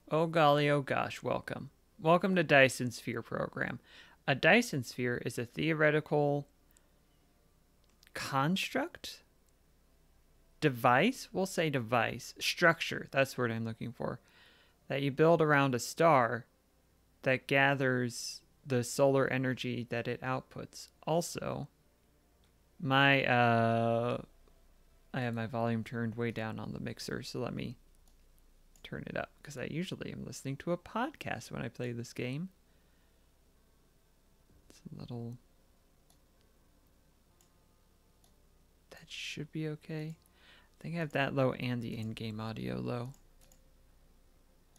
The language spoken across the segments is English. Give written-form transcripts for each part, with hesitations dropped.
Oh golly, oh gosh, welcome. Welcome to Dyson Sphere program. A Dyson sphere is a theoretical construct? Device? We'll say device. Structure, that's the word I'm looking for. That you build around a star that gathers the solar energy that it outputs. Also, I have my volume turned way down on the mixer, so let me turn it up because I usually am listening to a podcast when I play this game. It's a little... That should be okay. I think I have that low and the in-game audio low.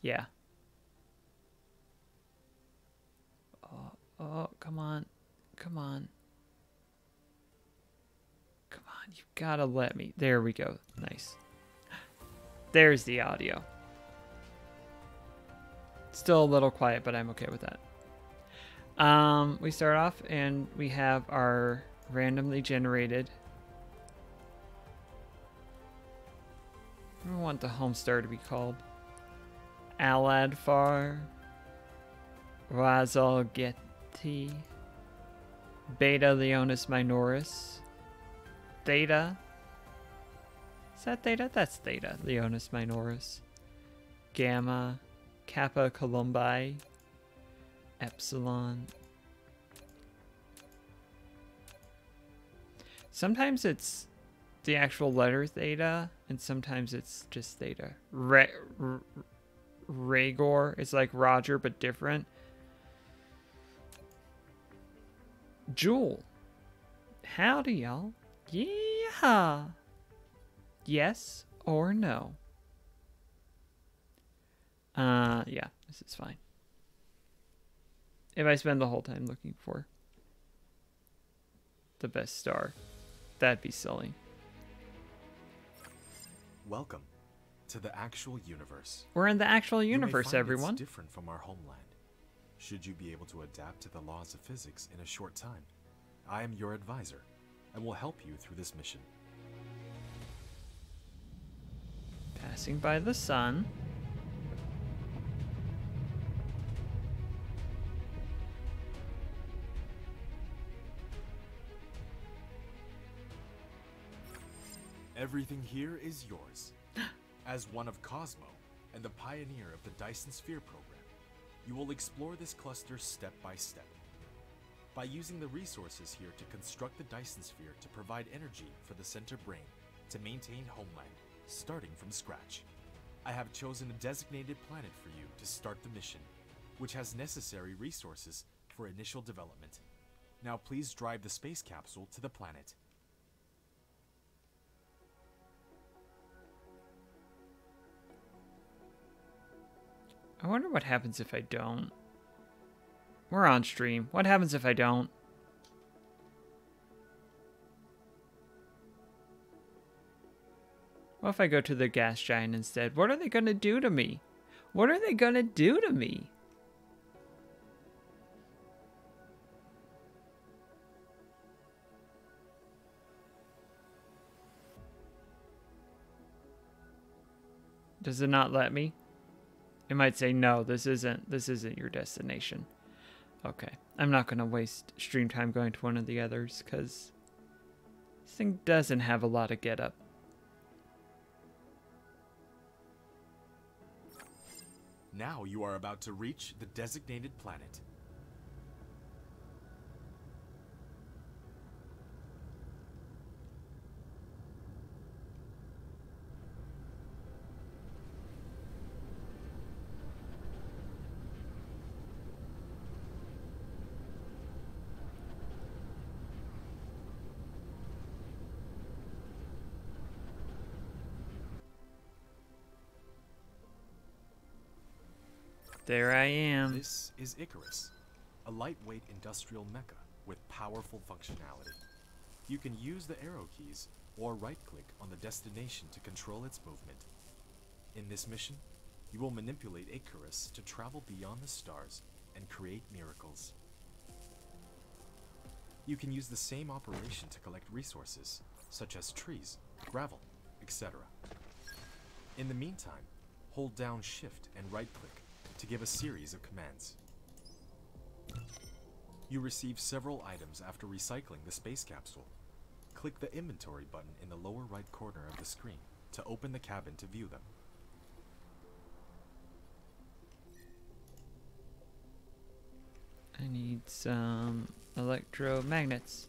Yeah. Oh, come on. Come on. Come on, you gotta let me. There we go. Nice. There's the audio. Still a little quiet, but I'm okay with that. We start off and we have our randomly generated. I want the home star to be called Aladfar Razalgeti Beta Leonis Minoris Theta. Is that Theta? That's Theta. Leonis Minoris. Gamma. Kappa Columbi. Epsilon. Sometimes it's the actual letter Theta, and sometimes it's just Theta. Rhaegor is like Roger, but different. Jewel. Howdy, y'all. Yeah. Yes or no? Yeah, this is fine. If I spend the whole time looking for the best star, that'd be silly. Welcome to the actual universe. We're in the actual universe, You may find everyone. It's different from our homeland. Should you be able to adapt to the laws of physics in a short time, I am your advisor and will help you through this mission. Passing by the sun. Everything here is yours. As one of Cosmo and the pioneer of the Dyson Sphere program, you will explore this cluster step by step. By using the resources here to construct the Dyson Sphere to provide energy for the center brain to maintain homeland, starting from scratch. I have chosen a designated planet for you to start the mission, which has necessary resources for initial development. Now please drive the space capsule to the planet. I wonder what happens if I don't. We're on stream. What happens if I don't? What if I go to the gas giant instead? What are they gonna do to me? What are they gonna do to me? Does it not let me? It might say no, this isn't your destination. Okay. I'm not gonna waste stream time going to one of the others because this thing doesn't have a lot of get up. Now you are about to reach the designated planet. There I am. This is Icarus, a lightweight industrial mecha with powerful functionality. You can use the arrow keys or right-click on the destination to control its movement. In this mission, you will manipulate Icarus to travel beyond the stars and create miracles. You can use the same operation to collect resources, such as trees, gravel, etc. In the meantime, hold down Shift and right-click to give a series of commands. You receive several items after recycling the space capsule. Click the inventory button in the lower right corner of the screen to open the cabin to view them. I need some electromagnets.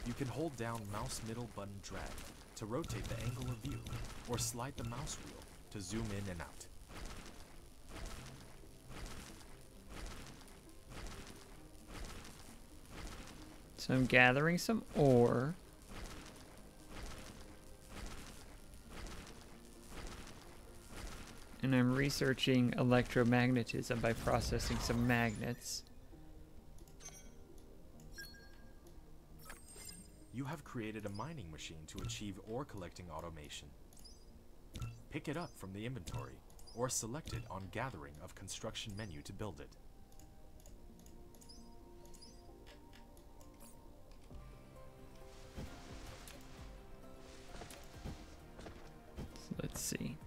You can hold down mouse middle button drag to rotate the angle of view, or slide the mouse wheel to zoom in and out. So I'm gathering some ore. And I'm researching electromagnetism by processing some magnets. You have created a mining machine to achieve ore collecting automation. Pick it up from the inventory, or select it on Gathering of Construction menu to build it. So let's see.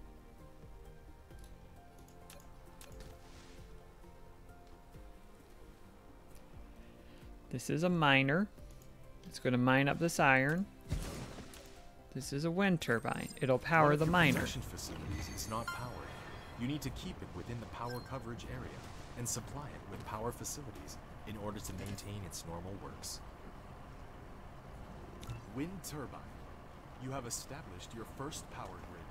This is a miner. It's going to mine up this iron. This is a wind turbine. It'll power the miner. Production facilities is not powered. You need to keep it within the power coverage area and supply it with power facilities in order to maintain its normal works. Wind turbine. You have established your first power grid.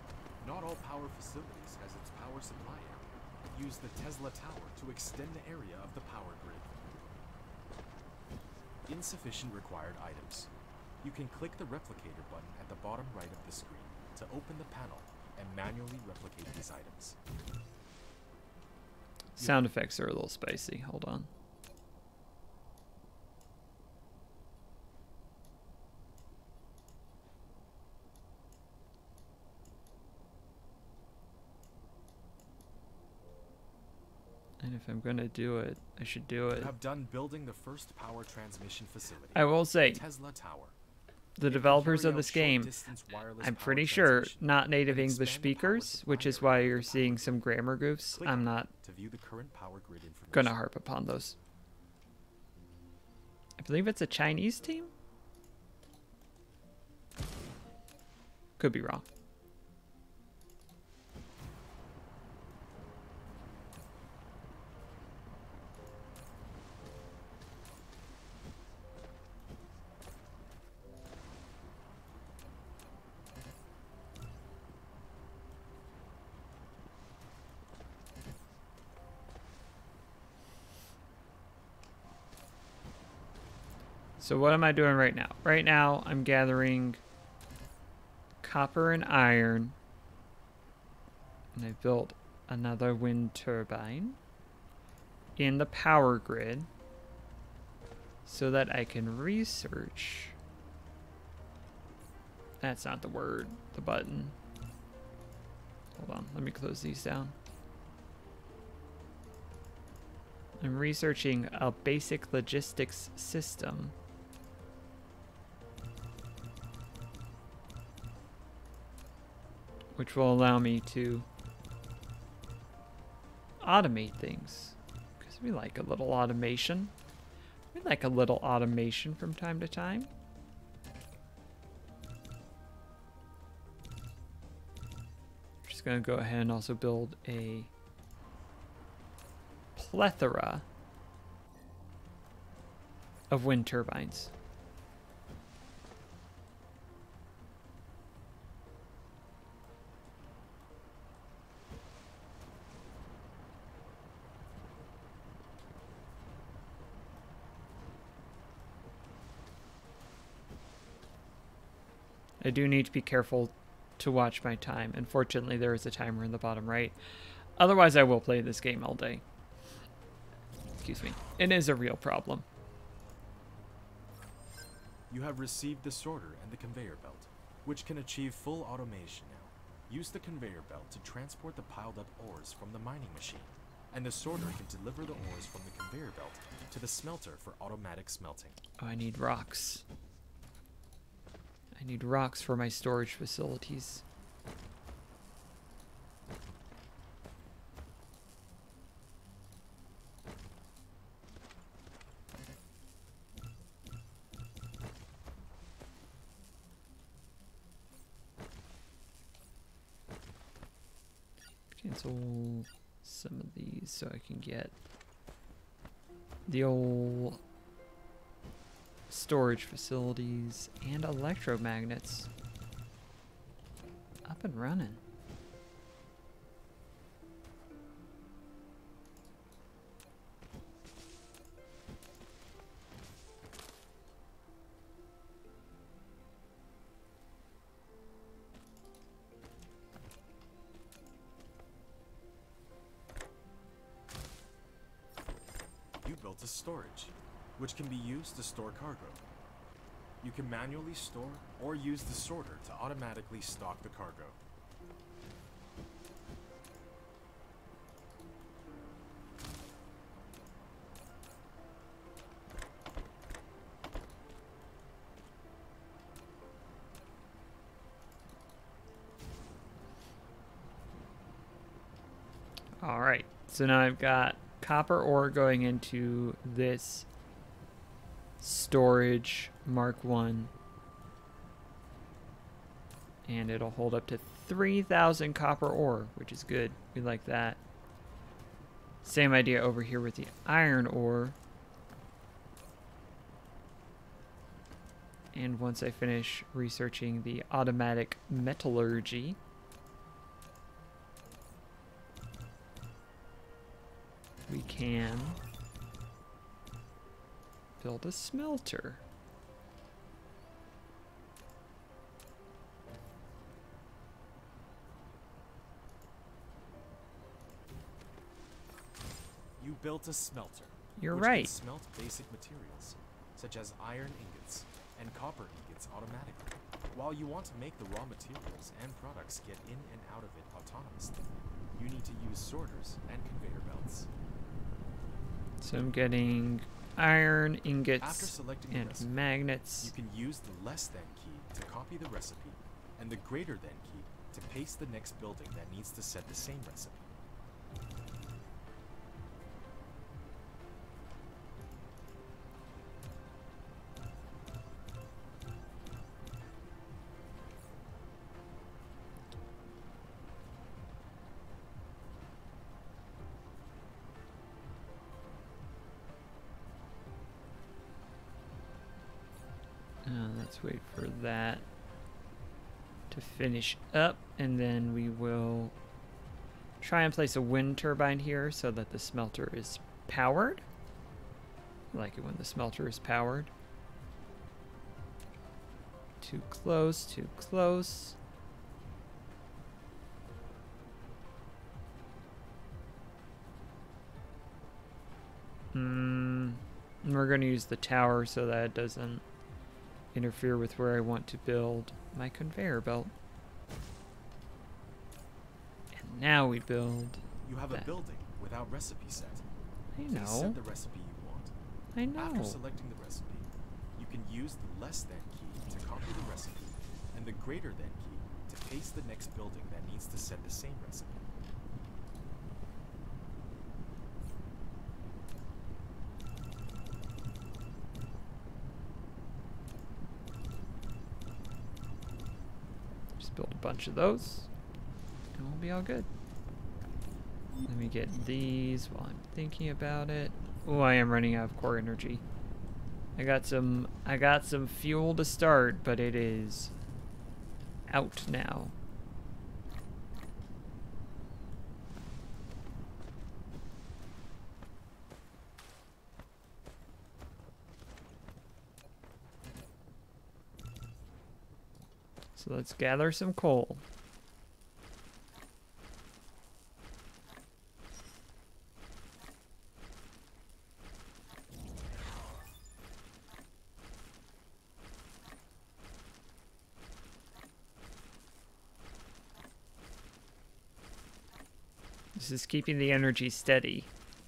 Not all power facilities has its power supply area. Use the Tesla tower to extend the area of the power grid. Insufficient required items. You can click the replicator button at the bottom right of the screen to open the panel and manually replicate these items. Sound effects are a little spicy. Hold on. And if I'm going to do it, I should do it. You have done building the first power transmission facility. I will say, Tesla Tower. the developers of this game, I'm pretty sure, not native English speakers, which is why you're seeing some grammar goofs. I'm not going to harp upon those. I believe it's a Chinese team? Could be wrong. So what am I doing right now? Right now, I'm gathering copper and iron. And I built another wind turbine in the power grid so that I can research. That's not the word, the button. Hold on, let me close these down. I'm researching a basic logistics system which will allow me to automate things. Because we like a little automation. We like a little automation from time to time. Just gonna go ahead and also build a plethora of wind turbines. I do need to be careful to watch my time. Unfortunately, there is a timer in the bottom right. Otherwise, I will play this game all day. Excuse me. It is a real problem. You have received the sorter and the conveyor belt, which can achieve full automation now. Use the conveyor belt to transport the piled up ores from the mining machine, and the sorter can deliver the ores from the conveyor belt to the smelter for automatic smelting. Oh, I need rocks. I need rocks for my storage facilities. cancel some of these so I can get the old storage facilities and electromagnets up and running. You built a storage, which can be used to store cargo. You can manually store or use the sorter to automatically stock the cargo. All right, so now I've got copper ore going into this storage Mark 1, and it'll hold up to 3,000 copper ore, which is good. We like that. Same idea over here with the iron ore. And once I finish researching the automatic metallurgy, we can build a smelter. You built a smelter. You're which right. Can smelt basic materials, such as iron ingots and copper ingots automatically. While you want to make the raw materials and products get in and out of it autonomously, you need to use sorters and conveyor belts. So I'm getting iron After ingots selecting the and recipe, magnets. you can use the less than key to copy the recipe and the greater than key to paste the next building that needs to set the same recipe. Let's wait for that to finish up, and then we will try and place a wind turbine here so that the smelter is powered. I like it when the smelter is powered. Too close, too close. We're going to use the tower so that it doesn't interfere with where I want to build my conveyor belt. And now we build. You have that. a building without recipe set. I Please know. set the recipe you want. I know. After selecting the recipe, you can use the less than key to copy the recipe and the greater than key to paste the next building that needs to set the same recipe. Just build a bunch of those, and we'll be all good. Let me get these while I'm thinking about it. Oh, I am running out of core energy. I got some fuel to start, but it is out now. So let's gather some coal. This is keeping the energy steady,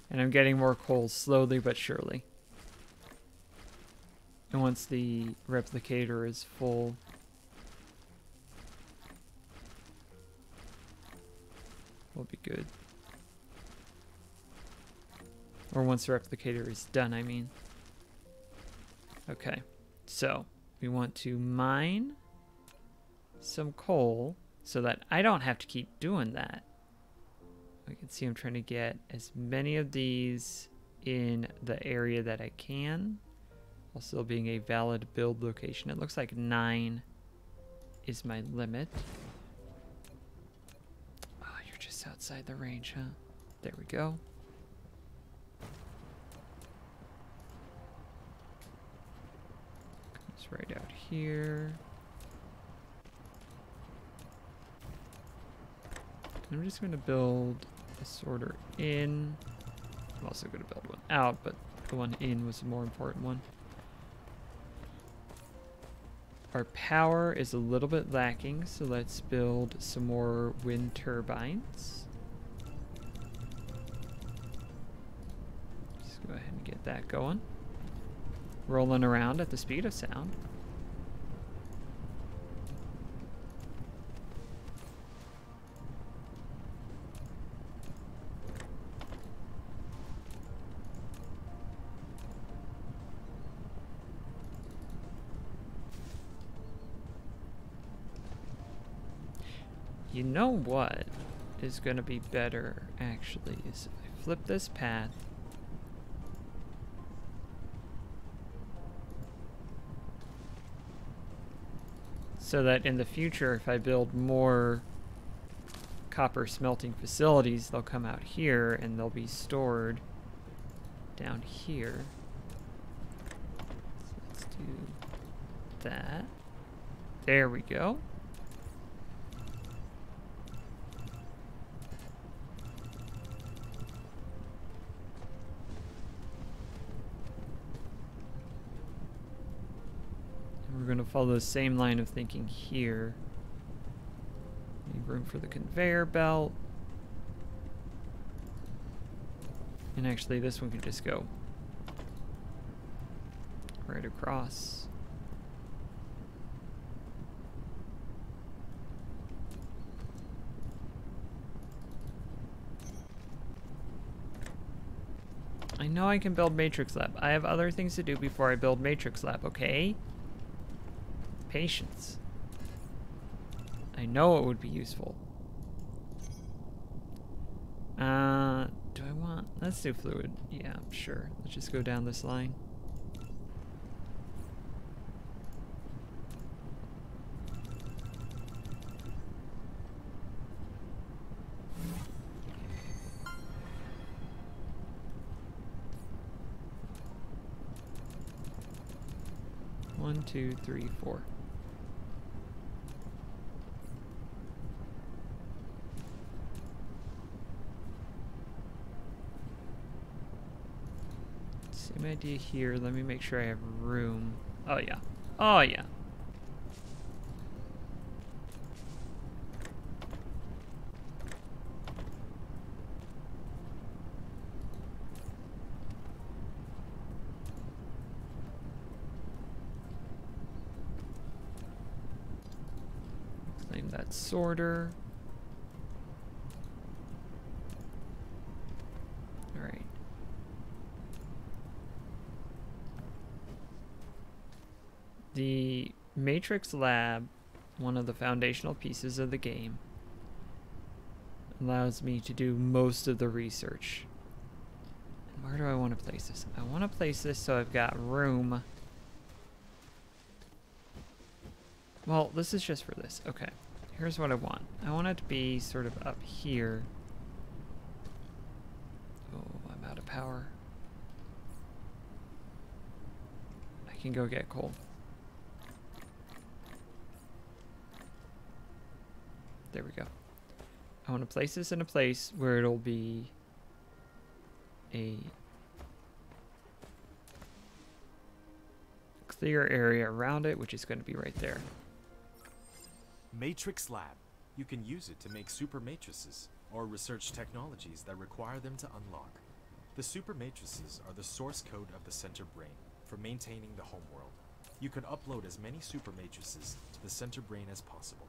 and I'm getting more coal slowly but surely. And once the replicator is full, we'll be good. Or once the replicator is done, I mean. Okay, so we want to mine some coal so that I don't have to keep doing that. Let's see, I'm trying to get as many of these in the area that I can, while still being a valid build location. It looks like 9 is my limit. Oh, you're just outside the range, huh? There we go. Comes right out here. I'm just going to build a sorter in. I'm also going to build one out, but the one in was the more important one. Our power is a little bit lacking, so let's build some more wind turbines. Just go ahead and get that going. Rolling around at the speed of sound. You know what is going to be better, actually, is if I flip this path. So that in the future, if I build more copper smelting facilities, they'll come out here and they'll be stored down here. So let's do that. There we go. We're going to follow the same line of thinking here. Need room for the conveyor belt. And actually, this one could just go right across. I know I can build Matrix Lab. I have other things to do before I build Matrix Lab, okay? Patience. I know it would be useful. Do I want... Let's do fluid. Yeah, sure. Let's just go down this line. One, two, three, four. Same idea here. Let me make sure I have room. Oh, yeah. Oh, yeah. Claim that sorter. All right. The Matrix Lab, one of the foundational pieces of the game, allows me to do most of the research. And where do I want to place this? I want to place this so I've got room. Well, this is just for this. Okay, here's what I want. I want it to be sort of up here. Oh, I'm out of power. I can go get coal. There we go. I want to place this in a place where it'll be a clear area around it, which is going to be right there. Matrix Lab. You can use it to make super matrices or research technologies that require them to unlock. The super matrices are the source code of the center brain for maintaining the homeworld. You can upload as many super matrices to the center brain as possible.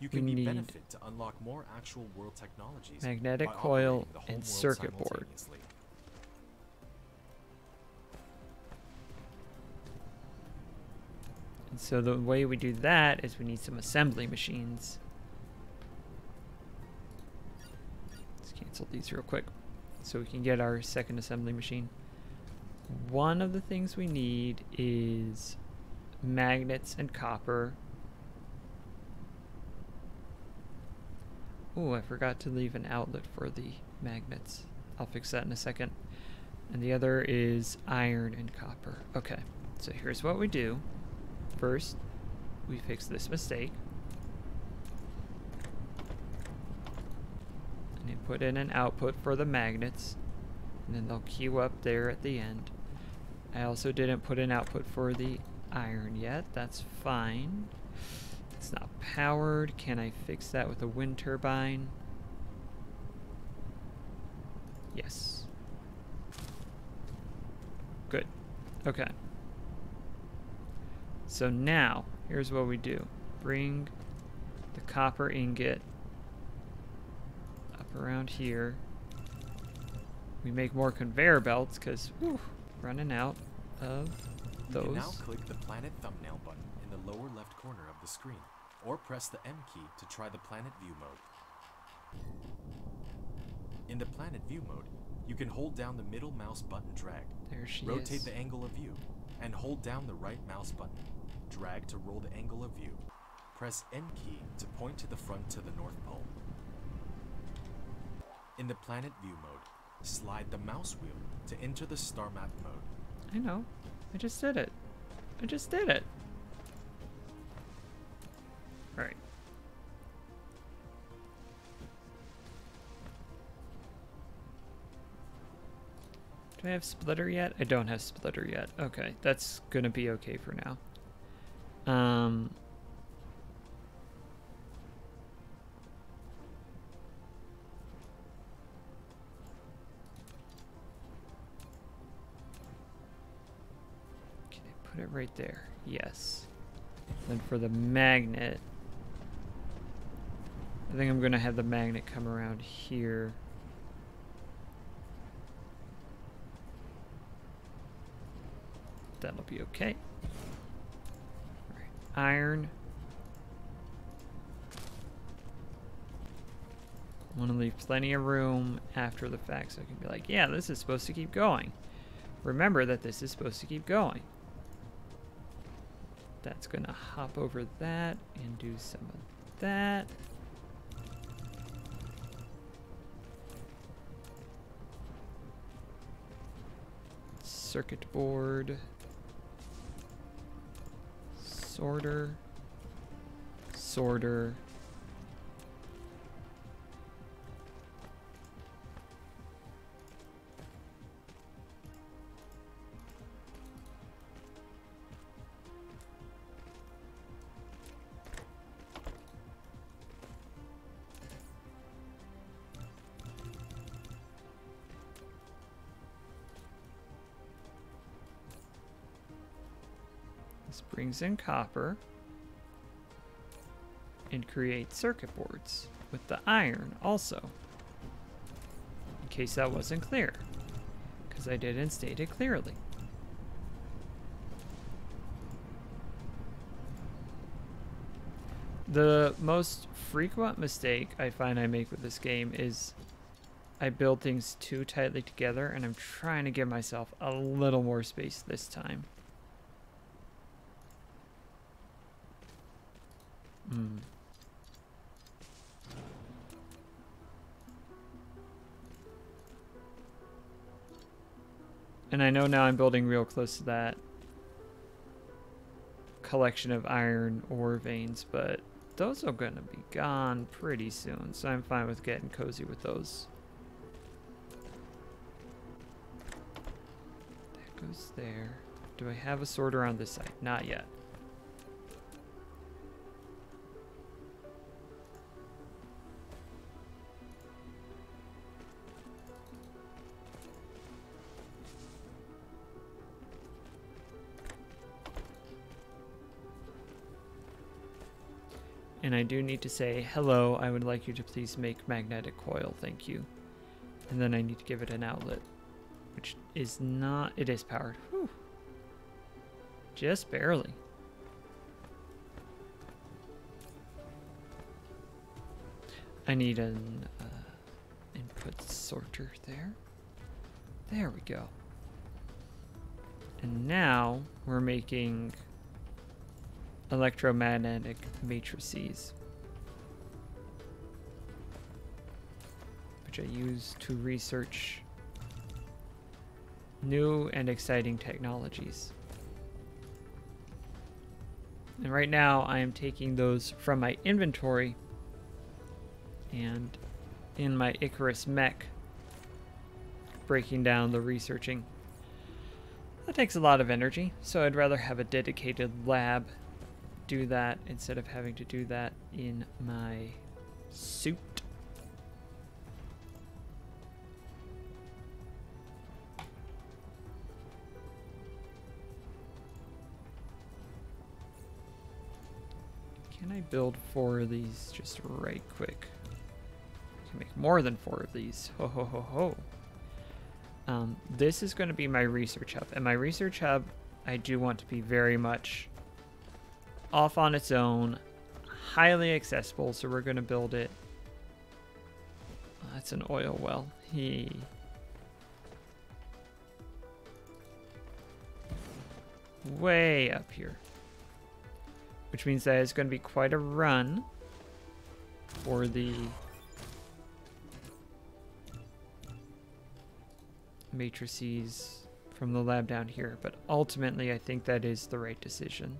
You can be benefit to unlock more actual world technologies. Magnetic coil and circuit board. And so the way we do that is we need some assembly machines. Let's cancel these real quick so we can get our second assembly machine. One of the things we need is magnets and copper. Oh, I forgot to leave an outlet for the magnets. I'll fix that in a second. And the other is iron and copper. Okay, so here's what we do. First, we fix this mistake. And then put in an output for the magnets. And then they'll queue up there at the end. I also didn't put an output for the iron yet. That's fine. It's not powered. Can I fix that with a wind turbine? Yes. Good. Okay. So now, here's what we do. Bring the copper ingot up around here. We make more conveyor belts because running out of those. You can now click the planet thumbnail button in the lower left corner of the screen, or press the M key to try the planet view mode. In the planet view mode, you can hold down the middle mouse button drag. There she Rotate is. the angle of view, and hold down the right mouse button. Drag to roll the angle of view. Press N key to point to the front to the North Pole. In the planet view mode, slide the mouse wheel to enter the star map mode. I know. I just did it. I just did it. Alright. Do I have splitter yet? I don't have splitter yet. Okay, that's gonna be okay for now. Can I put it right there? Yes. Then for the magnet, I think I'm gonna have the magnet come around here. That'll be okay. All right. Iron. I want to leave plenty of room after the fact so I can be like, yeah, this is supposed to keep going. Remember that this is supposed to keep going. That's going to hop over that and do some of that. Circuit board. Sorter. Sorter. This brings in copper and creates circuit boards with the iron also, in case that wasn't clear, because I didn't state it clearly. The most frequent mistake I find I make with this game is I build things too tightly together, and I'm trying to give myself a little more space this time. And I know now I'm building real close to that collection of iron ore veins, but those are going to be gone pretty soon, so I'm fine with getting cozy with those. That goes there. Do I have a sorter on this side? Not yet. And I do need to say, hello, I would like you to please make magnetic coil, thank you. And then I need to give it an outlet, which is not, it is powered. Whew. Just barely. I need an put sorter there. There we go. And now we're making electromagnetic matrices, which I use to research new and exciting technologies. And right now I am taking those from my inventory and in my Icarus mech, breaking down the researching. That takes a lot of energy, so I'd rather have a dedicated lab do that instead of having to do that in my suit. Can I build 4 of these just right quick? I can make more than 4 of these. Ho ho ho ho. This is going to be my research hub, and my research hub I do want to be very much off on its own, highly accessible, so we're going to build it. That's an oil well. Way up here, which means that it's going to be quite a run for the matrices from the lab down here, but ultimately I think that is the right decision.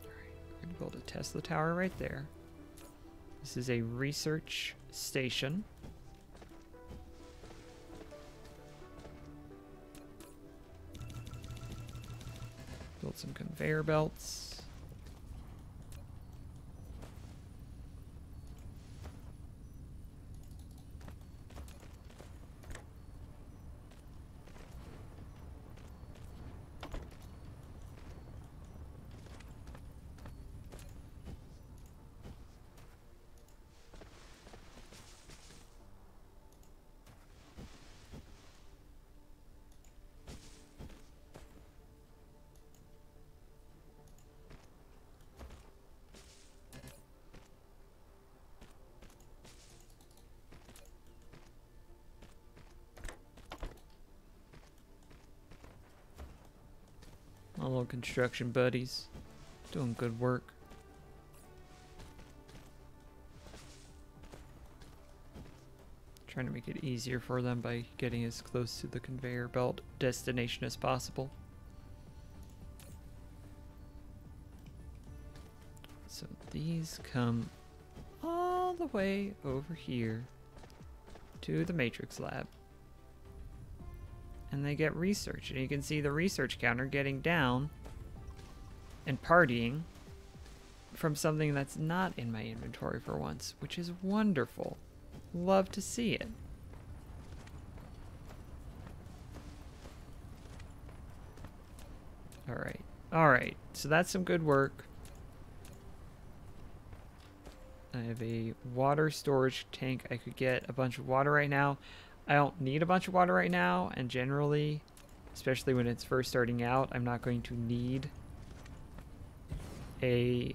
Alright, we're going to build a Tesla tower right there. This is a research station. Build some conveyor belts. My little construction buddies doing good work. Trying to make it easier for them by getting as close to the conveyor belt destination as possible. So these come all the way over here to the Matrix lab. And they get research, and you can see the research counter getting down and partying from something that's not in my inventory for once, which is wonderful. Love to see it. Alright, so that's some good work. I have a water storage tank. I could get a bunch of water right now. I don't need a bunch of water right now, and generally, especially when it's first starting out, I'm not going to need a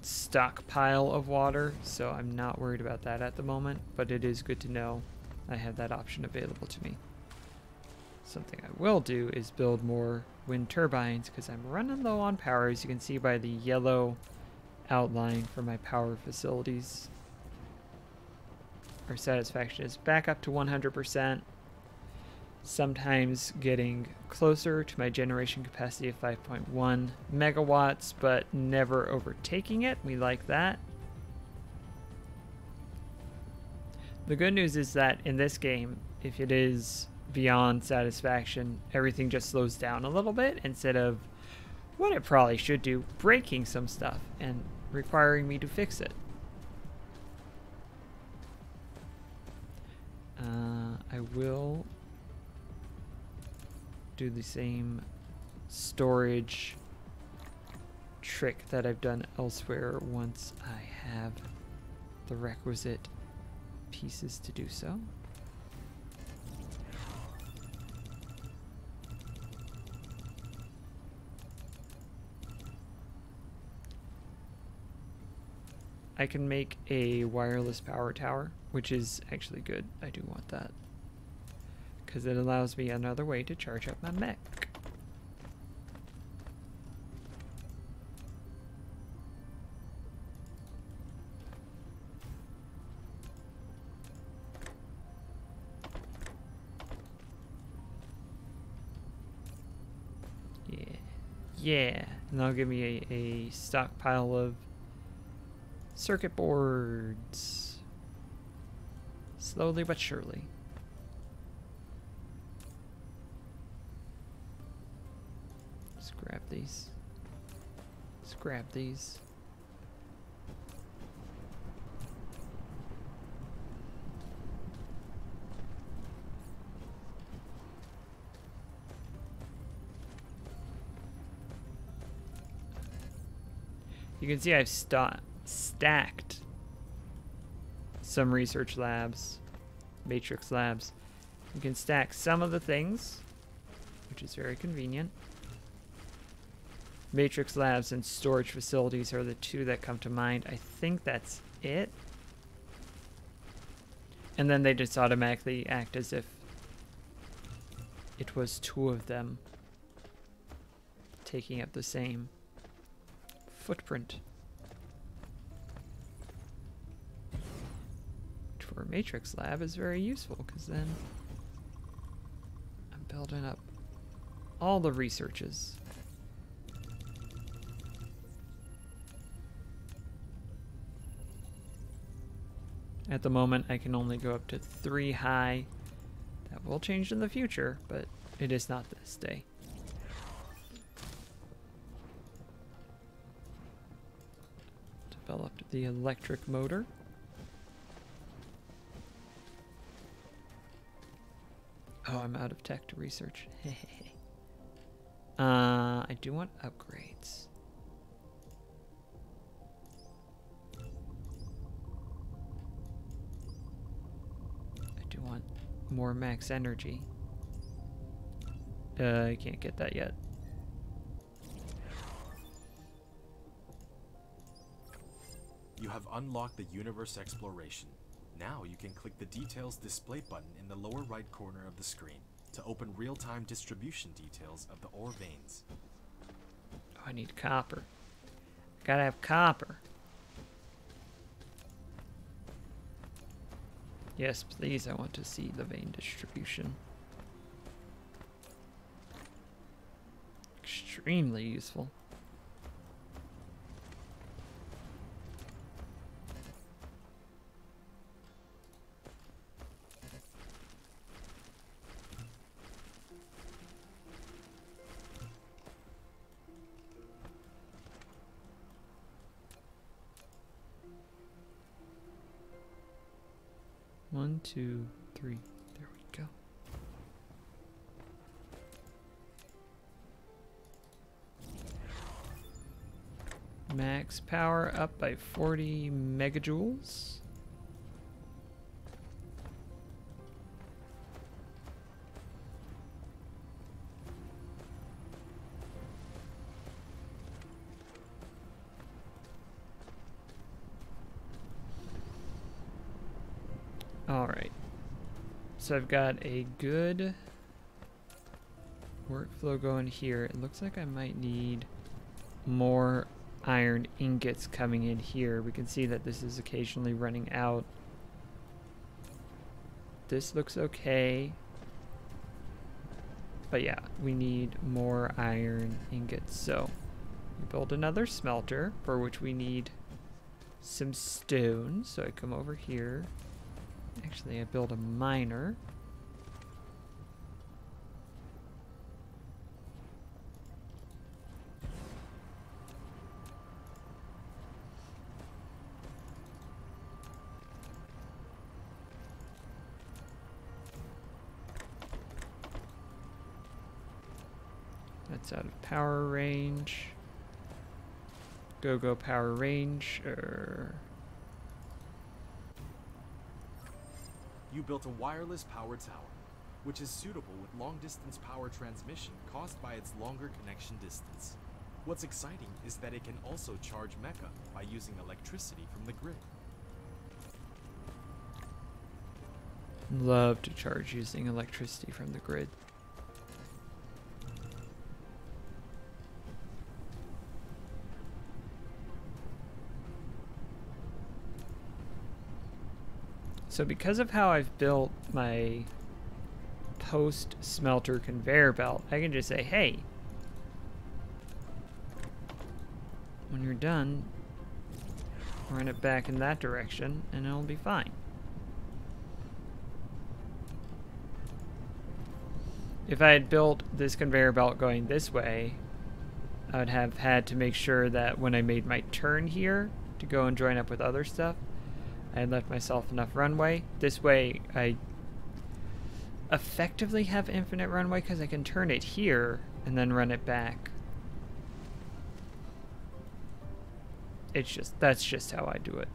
stockpile of water, so I'm not worried about that at the moment, but it is good to know I have that option available to me. Something I will do is build more wind turbines, because I'm running low on power, as you can see by the yellow outline for my power facilities. Our satisfaction is back up to 100%, sometimes getting closer to my generation capacity of 5.1 megawatts, but never overtaking it. We like that. The good news is that in this game, if it is beyond satisfaction, everything just slows down a little bit instead of what it probably should do, breaking some stuff and requiring me to fix it. I will do the same storage trick that I've done elsewhere once I have the requisite pieces to do so. I can make a wireless power tower, which is actually good. I do want that. Because it allows me another way to charge up my mech. Yeah, and that'll give me a stockpile of circuit boards. Slowly but surely. Let's grab these. Let's grab these. You can see I've stacked some research labs, matrix labs. You can stack some of the things, which is very convenient. Matrix labs and storage facilities are the two that come to mind. I think that's it. And then they just automatically act as if it was two of them taking up the same footprint. Which for a matrix lab is very useful, because then I'm building up all the researches. At the moment, I can only go up to 3 high. That will change in the future, but it is not this day. Developed the electric motor. Oh, I'm out of tech to research. I do want upgrades. I do want more max energy. I can't get that yet. You have unlocked the universe exploration. Now you can click the details display button in the lower right corner of the screen to open real-time distribution details of the ore veins. Oh, I need copper. Gotta have copper. Yes, please, I want to see the vein distribution. Extremely useful. One, two, three. There we go. Max power up by 40 megajoules. All right. So I've got a good workflow going here. It looks like I might need more iron ingots coming in here. We can see that this is occasionally running out. This looks okay. But yeah, we need more iron ingots. So we build another smelter, for which we need some stone. So I come over here. Actually, I build a miner. That's out of power range. Go power range. You built a wireless power tower, which is suitable with long-distance power transmission caused by its longer connection distance. What's exciting is that it can also charge mecha by using electricity from the grid. Love to charge using electricity from the grid. So because of how I've built my post smelter conveyor belt, I can just say, hey, when you're done, run it back in that direction and it'll be fine. If I had built this conveyor belt going this way, I would have had to make sure that when I made my turn here to go and join up with other stuff, I had left myself enough runway. This way, I effectively have infinite runway because I can turn it here and then run it back. That's just how I do it.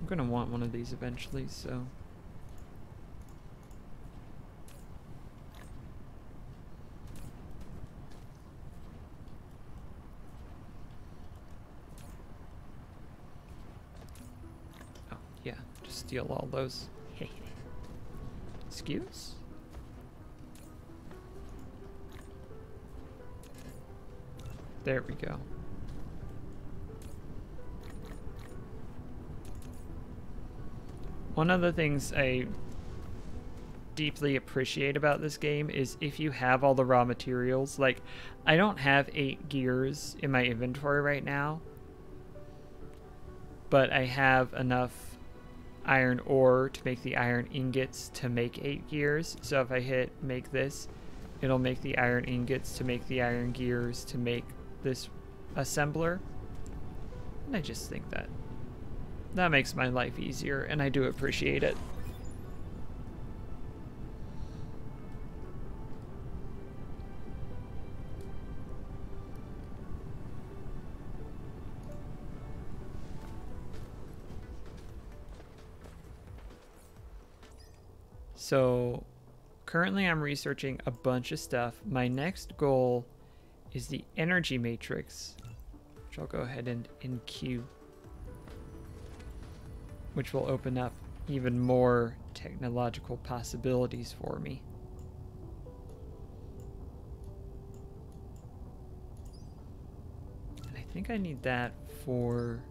I'm gonna want one of these eventually, so. Oh, yeah, just steal all those. Excuse? There we go. One of the things I deeply appreciate about this game is if you have all the raw materials. Like, I don't have 8 gears in my inventory right now, but I have enough iron ore to make the iron ingots to make 8 gears. So if I hit make this, it'll make the iron ingots to make the iron gears to make this assembler. And I just think that makes my life easier, and I do appreciate it. So currently I'm researching a bunch of stuff. My next goal is the energy matrix, which I'll go ahead and queue, which will open up even more technological possibilities for me. And I think I need that for...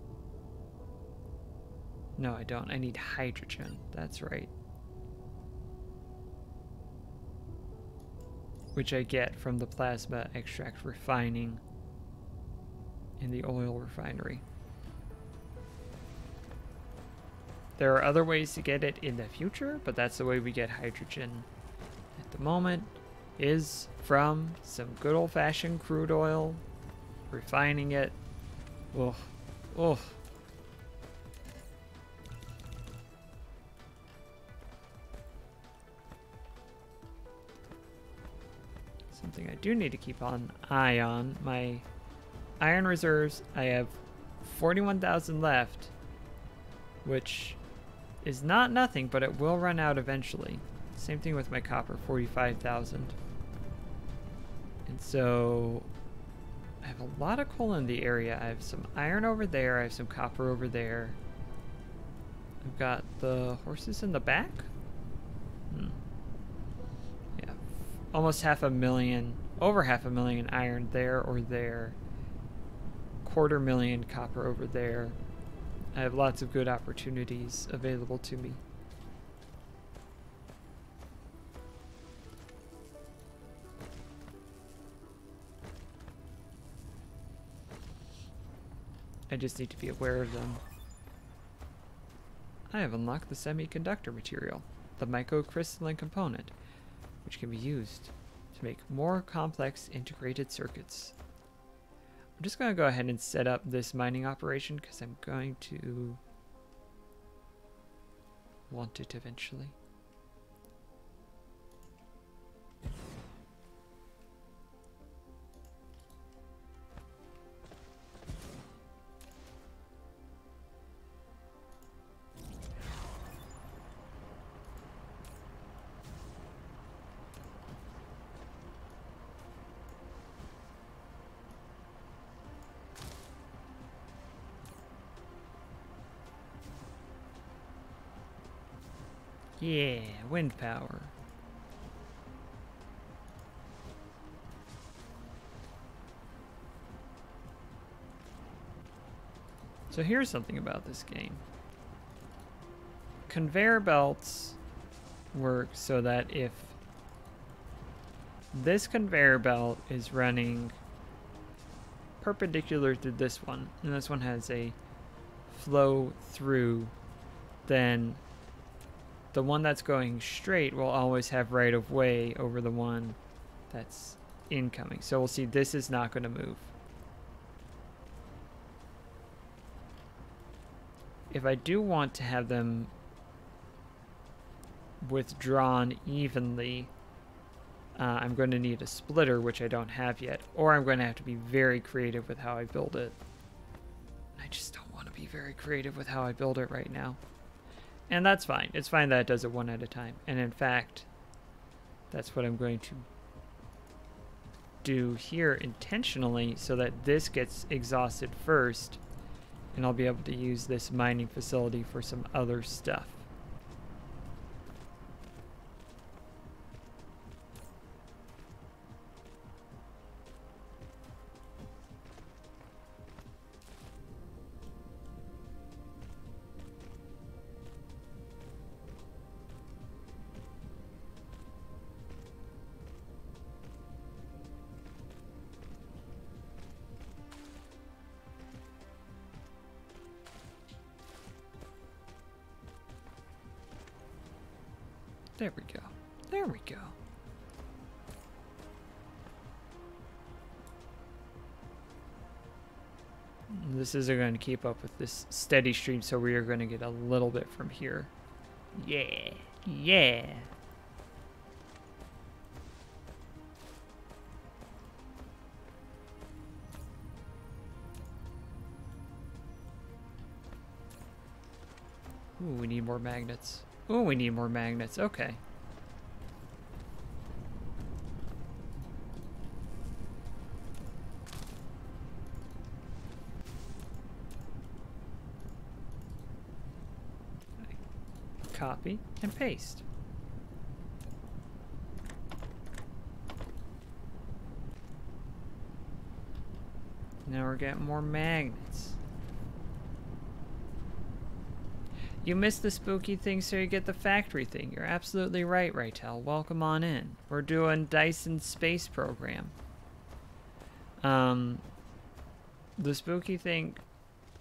No, I don't. I need hydrogen. That's right. Which I get from the plasma extract refining in the oil refinery. There are other ways to get it in the future, but that's the way we get hydrogen at the moment, is from some good old-fashioned crude oil, refining it. Ugh. Ugh. Something I do need to keep an eye on. My iron reserves, I have 41,000 left, which is not nothing, but it will run out eventually. Same thing with my copper, 45,000. And so I have a lot of coal in the area. I have some iron over there. I have some copper over there. I've got the horses in the back. Yeah, almost 500,000, over 500,000 iron there or there. 250,000 copper over there. I have lots of good opportunities available to me. I just need to be aware of them. I have unlocked the semiconductor material, the microcrystalline component, which can be used to make more complex integrated circuits. I'm just going to go ahead and set up this mining operation because I'm going to want it eventually. Yeah, wind power. So here's something about this game. Conveyor belts work so that if this conveyor belt is running perpendicular to this one, and this one has a flow through, then the one that's going straight will always have right of way over the one that's incoming. So we'll see this is not going to move. If I do want to have them withdrawn evenly, I'm going to need a splitter, which I don't have yet, or I'm going to have to be very creative with how I build it. I just don't want to be very creative with how I build it right now. And that's fine. It's fine that it does it one at a time. And in fact, that's what I'm going to do here intentionally so that this gets exhausted first, and I'll be able to use this mining facility for some other stuff. There we go. There we go. This isn't going to keep up with this steady stream, so we are going to get a little bit from here. Yeah. Yeah. Ooh, we need more magnets. Ooh, we need more magnets. Okay. Copy and paste. Now we're getting more magnets. You missed the spooky thing, so you get the factory thing. You're absolutely right, Raytel. Welcome on in. We're doing Dyson space program. The spooky thing,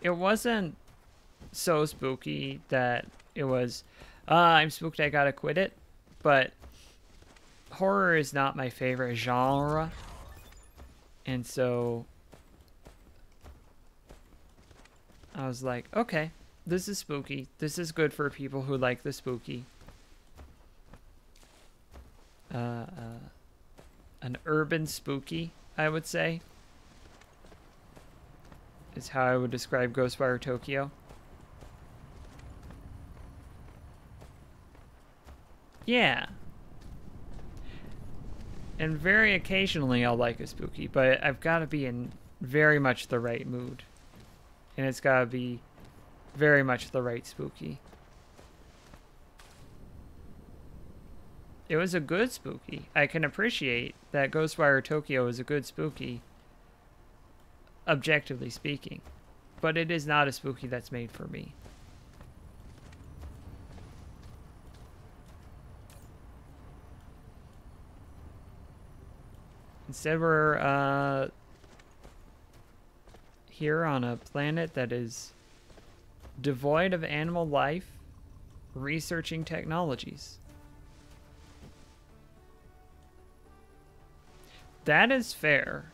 it wasn't so spooky that it was, I'm spooked, I gotta quit it. But horror is not my favorite genre. And so I was like, okay. This is spooky. This is good for people who like the spooky. An urban spooky, I would say, is how I would describe Ghostwire Tokyo. Yeah. And very occasionally I'll like a spooky, but I've got to be in very much the right mood. And it's got to be very much the right spooky. It was a good spooky. I can appreciate that Ghostwire Tokyo is a good spooky, objectively speaking. But it is not a spooky that's made for me. Instead, we're here on a planet that is devoid of animal life, researching technologies. That is fair.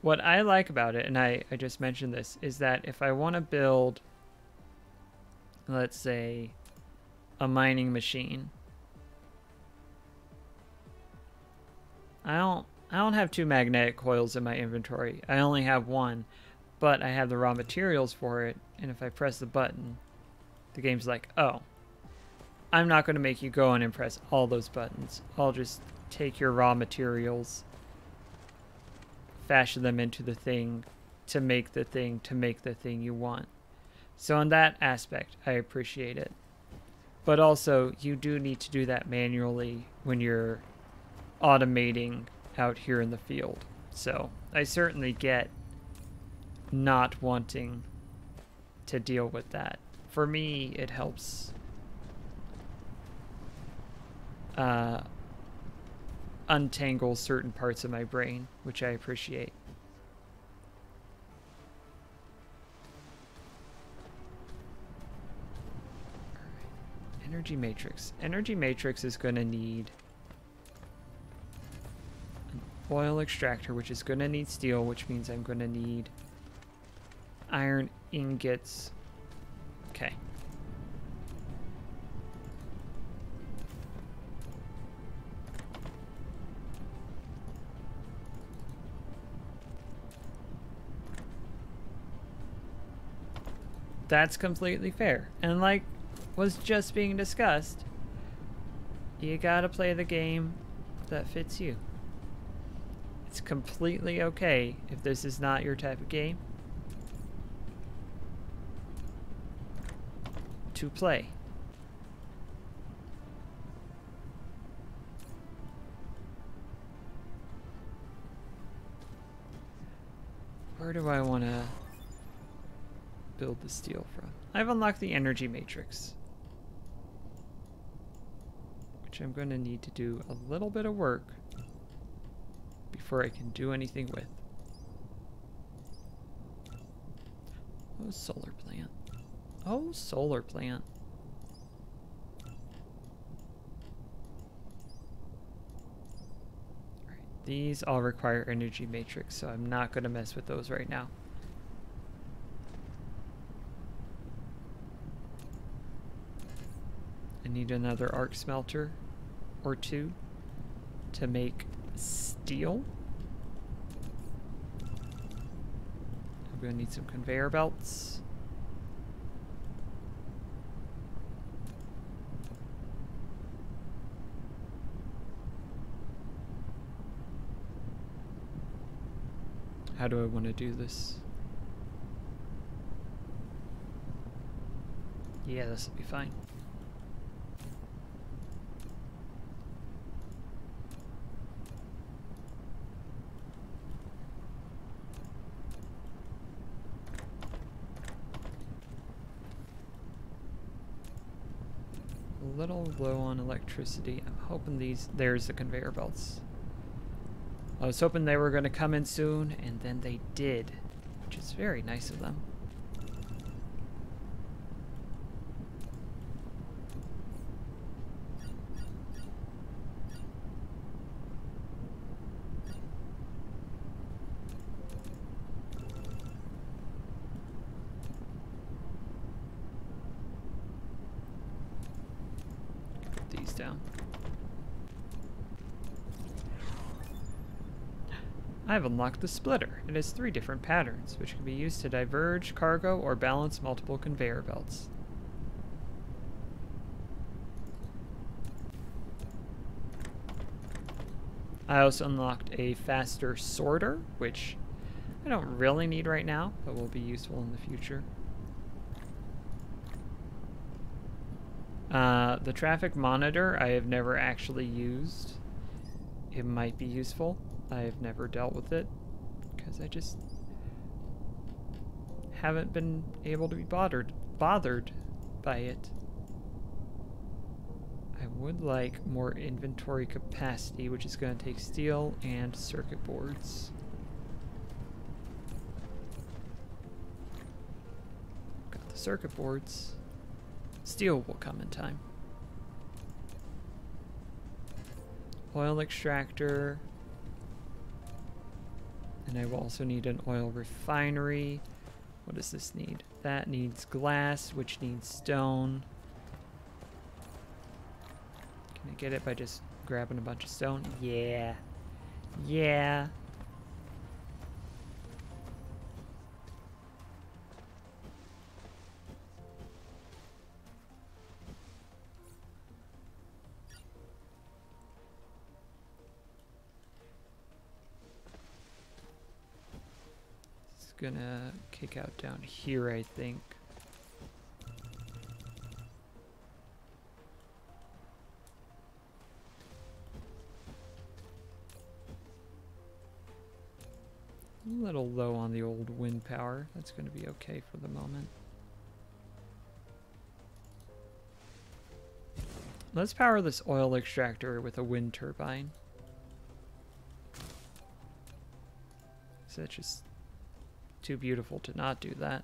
What I like about it, and I just mentioned this, is that if I want to build, let's say, a mining machine, I don't have 2 magnetic coils in my inventory. I only have 1. But I have the raw materials for it, and if I press the button, the game's like, oh, I'm not going to make you go in and press all those buttons. I'll just take your raw materials, fashion them into the thing to make the thing you want. So in that aspect, I appreciate it. But also, you do need to do that manually when you're automating out here in the field. So I certainly get not wanting to deal with that. For me, it helps untangle certain parts of my brain, which I appreciate. Energy matrix. Energy matrix is going to need an oil extractor, which is going to need steel, which means I'm going to need iron ingots. Okay. That's completely fair. And like was just being discussed, you gotta play the game that fits you. It's completely okay if this is not your type of game to play. Where do I want to build the steel from? I've unlocked the energy matrix, which I'm going to need to do a little bit of work before I can do anything with. Oh, solar plant. Oh, solar plant. All right, these all require energy matrix, so I'm not going to mess with those right now. I need another arc smelter or two to make steel. I'm going to need some conveyor belts. How do I want to do this? Yeah, this will be fine. A little low on electricity. I'm hoping there's the conveyor belts. I was hoping they were going to come in soon, and then they did, which is very nice of them. Put these down. I've unlocked the splitter. It has 3 different patterns, which can be used to diverge cargo or balance multiple conveyor belts. I also unlocked a faster sorter, which I don't really need right now, but will be useful in the future. The traffic monitor I have never actually used. It might be useful. I've never dealt with it because I just haven't been able to be bothered by it. I would like more inventory capacity, which is going to take steel and circuit boards. Got the circuit boards. Steel will come in time. Oil extractor. And I will also need an oil refinery. What does this need? That needs glass, which needs stone. Can I get it by just grabbing a bunch of stone? Yeah. Yeah. Gonna kick out down here, I think. A little low on the old wind power. That's going to be okay for the moment. Let's power this oil extractor with a wind turbine. So it's just too beautiful to not do that.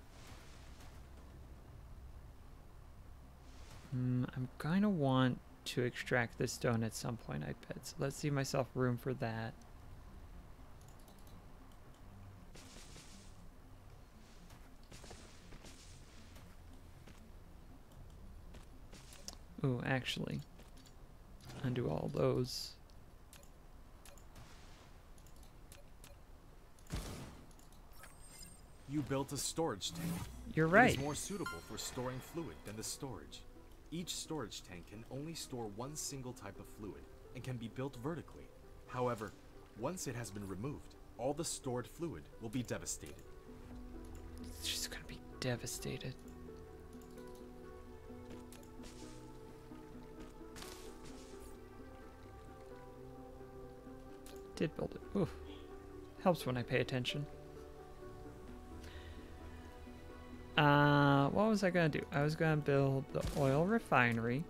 I'm going to want to extract this stone at some point, I bet. So let's leave myself room for that. Ooh, actually, undo all those. You built a storage tank. You're right. It is more suitable for storing fluid than the storage. Each storage tank can only store one single type of fluid and can be built vertically. However, once it has been removed, all the stored fluid will be devastated. It's just gonna be devastated. Did build it. Oof. Helps when I pay attention. What was I gonna do? I was gonna build the oil refinery.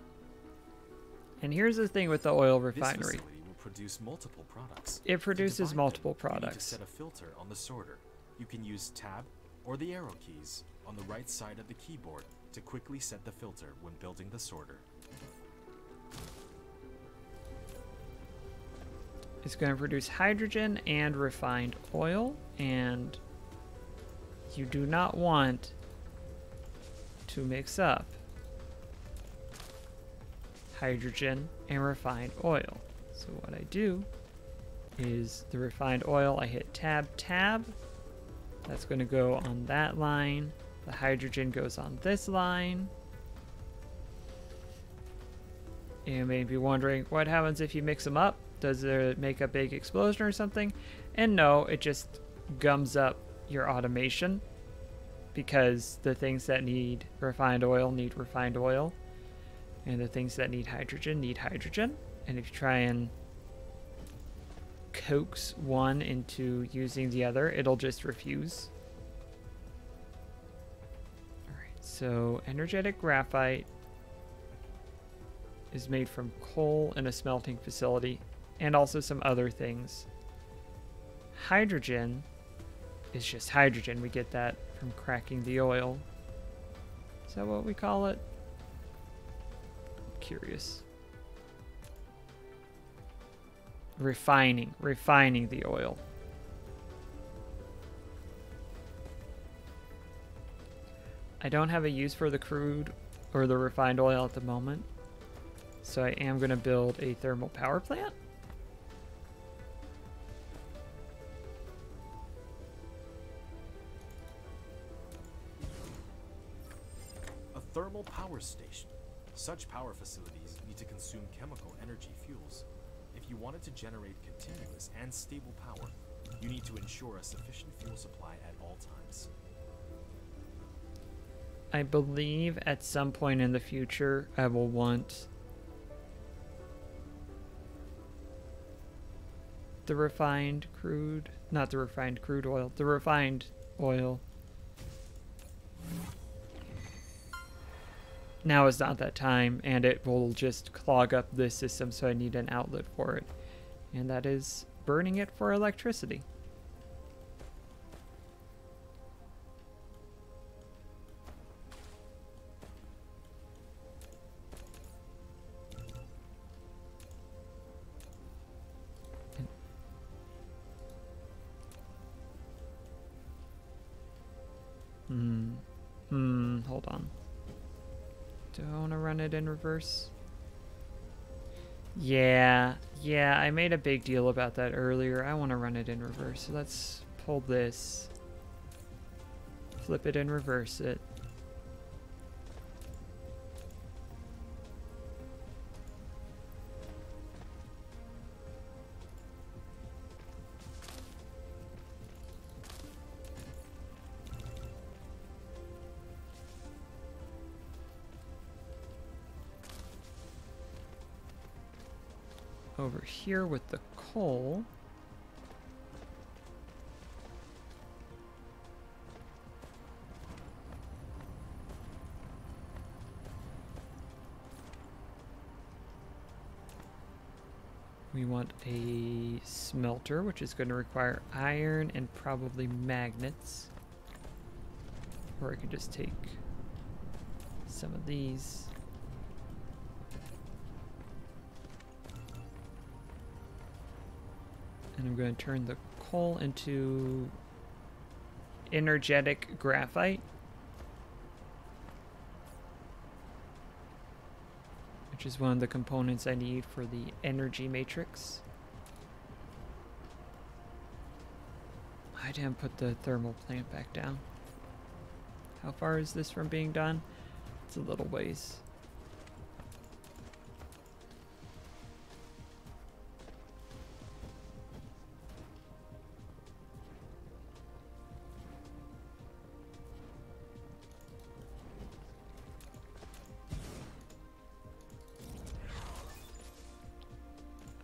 And here's the thing with the oil refinery. This facility will produce multiple products. It produces multiple You need to products. set a filter on the sorter. You can use tab or the arrow keys on the right side of the keyboard to quickly set the filter when building the sorter. It's going to produce hydrogen and refined oil, and you do not want to mix up hydrogen and refined oil. So what I do is the refined oil, I hit tab, that's going to go on that line. The hydrogen goes on this line. You may be wondering, what happens if you mix them up? Does it make a big explosion or something? And no, it just gums up your automation, because the things that need refined oil, and the things that need hydrogen. And if you try and coax one into using the other, it'll just refuse. Alright, so energetic graphite is made from coal in a smelting facility, and also some other things. Hydrogen is just hydrogen. We get that from cracking the oil. Is that what we call it? I'm curious. Refining the oil. I don't have a use for the crude or the refined oil at the moment, so I am going to build a thermal power plant. A thermal power station. Such power facilities need to consume chemical energy fuels. If you wanted to generate continuous and stable power, you need to ensure a sufficient fuel supply at all times. I believe at some point in the future I will want the refined crude, not the refined crude oil, the refined oil. Now is not that time, and it will just clog up this system, so I need an outlet for it. And that is burning it for electricity. Hold on. Do I want to run it in reverse? Yeah, I made a big deal about that earlier. I want to run it in reverse. So let's pull this, flip it and reverse it. Over here with the coal, We want a smelter, which is going to require iron and probably magnets. Or I could just take some of these. And I'm going to turn the coal into energetic graphite, which is one of the components I need for the energy matrix. I didn't put the thermal plant back down. How far is this from being done? It's a little ways.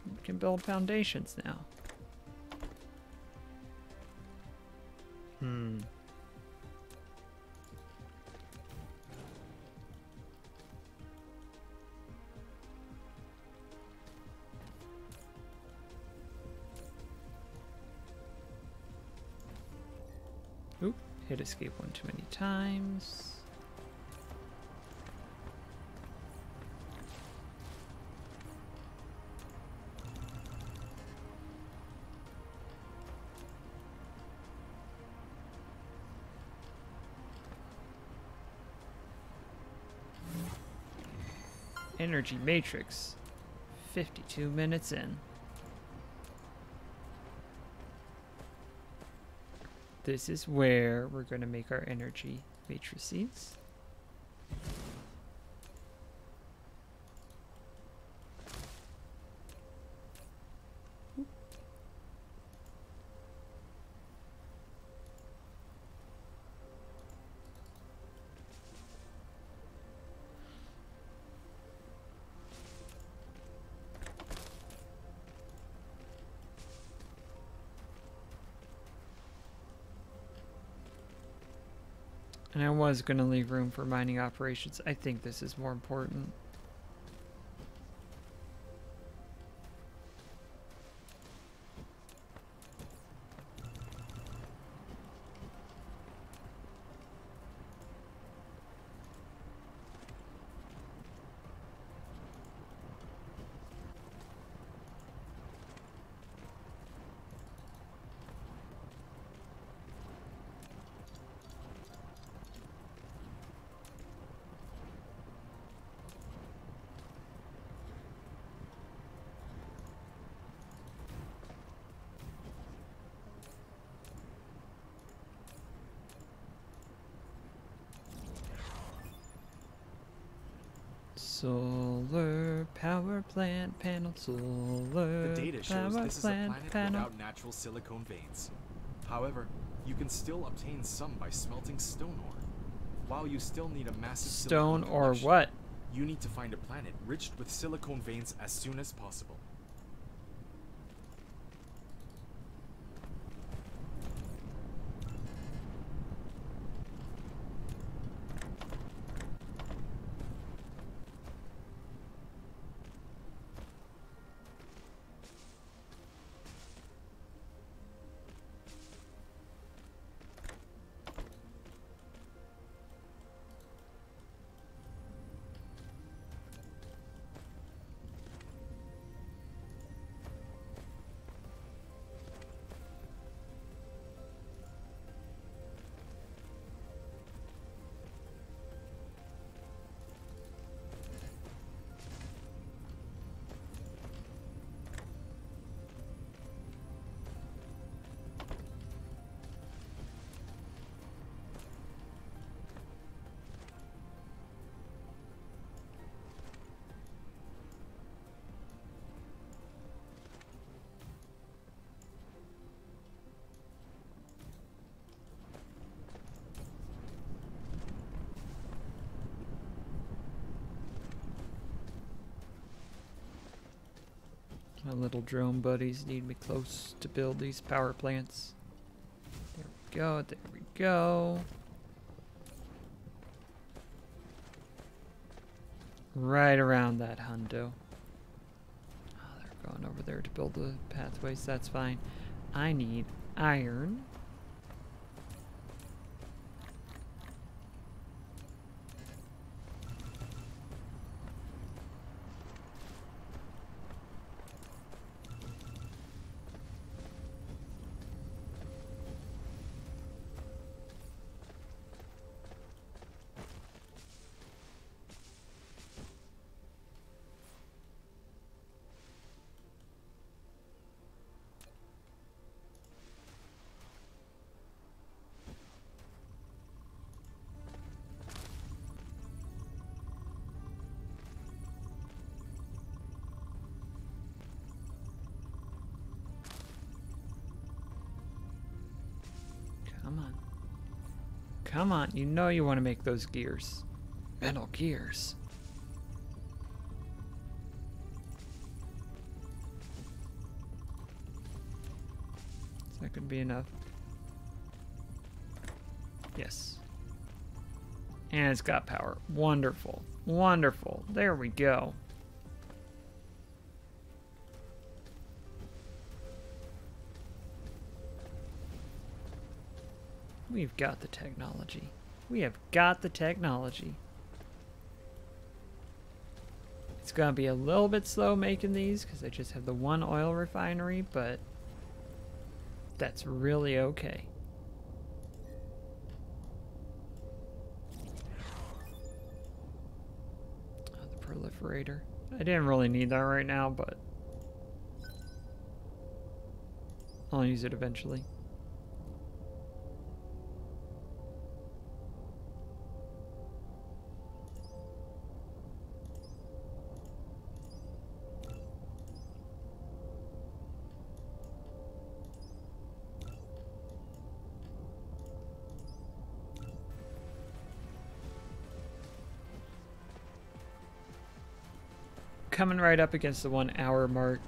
We can build foundations now. Oop, hit escape one too many times. Energy matrix, 52 minutes in. This is where we're going to make our energy matrices. And I was going to leave room for mining operations. I think this is more important. Solar power plant panel, solar The data shows power this is a plant planet panel. without natural silicone veins. However, you can still obtain some by smelting stone ore. While you still need a massive Stone silicone or collection, what? you need to find a planet rich with silicone veins as soon as possible. My little drone buddies need me close to build these power plants. There we go, there we go. Right around that hundo. Oh, there going over there to build the pathways. That's fine. I need iron. Come on. Come on, you know you want to make those gears. Metal gears. Is that going to be enough? Yes. And it's got power. Wonderful. Wonderful. There we go. We've got the technology. We have got the technology. It's going to be a little bit slow making these because I just have the one oil refinery, but that's really okay. Oh, the proliferator. I didn't really need that right now, but I'll use it eventually. Coming right up against the 1 hour mark.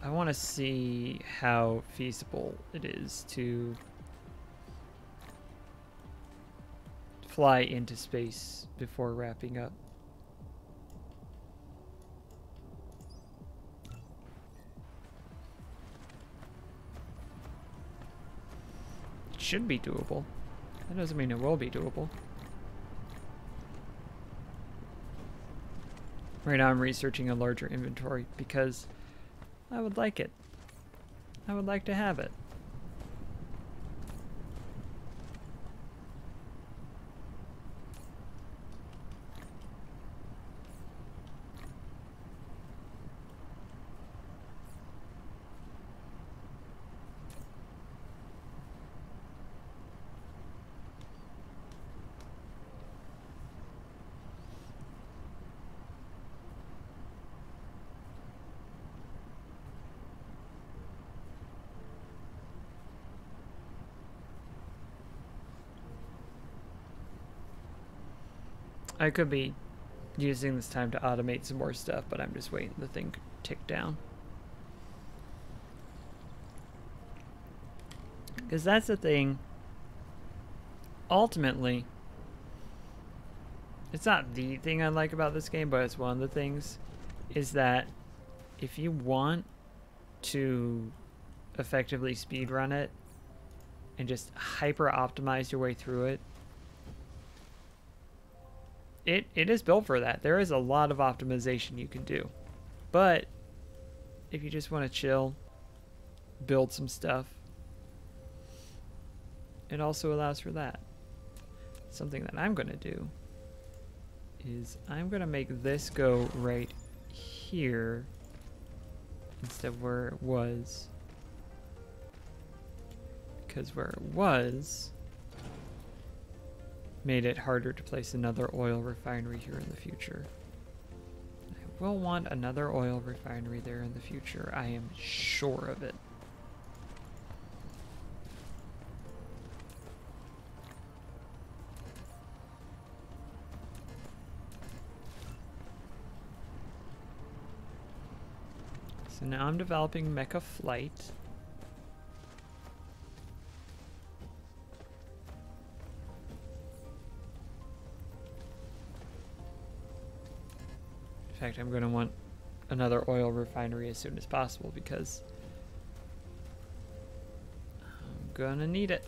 I want to see how feasible it is to fly into space before wrapping up. It should be doable. That doesn't mean it will be doable. Right now I'm researching a larger inventory because I would like it. I would like to have it. I could be using this time to automate some more stuff, but I'm just waiting the thing to tick down. Because that's the thing. Ultimately, it's not the thing I like about this game, but it's one of the things, is that if you want to effectively speedrun it and just hyper optimize your way through it, it is built for that. There is a lot of optimization you can do. But if you just want to chill, build some stuff, it also allows for that. Something that I'm going to do is I'm going to make this go right here instead of where it was. Because where it was made it harder to place another oil refinery here in the future. I will want another oil refinery there in the future. I am sure of it. So now I'm developing Mecha Flight. In fact, I'm going to want another oil refinery as soon as possible because I'm going to need it.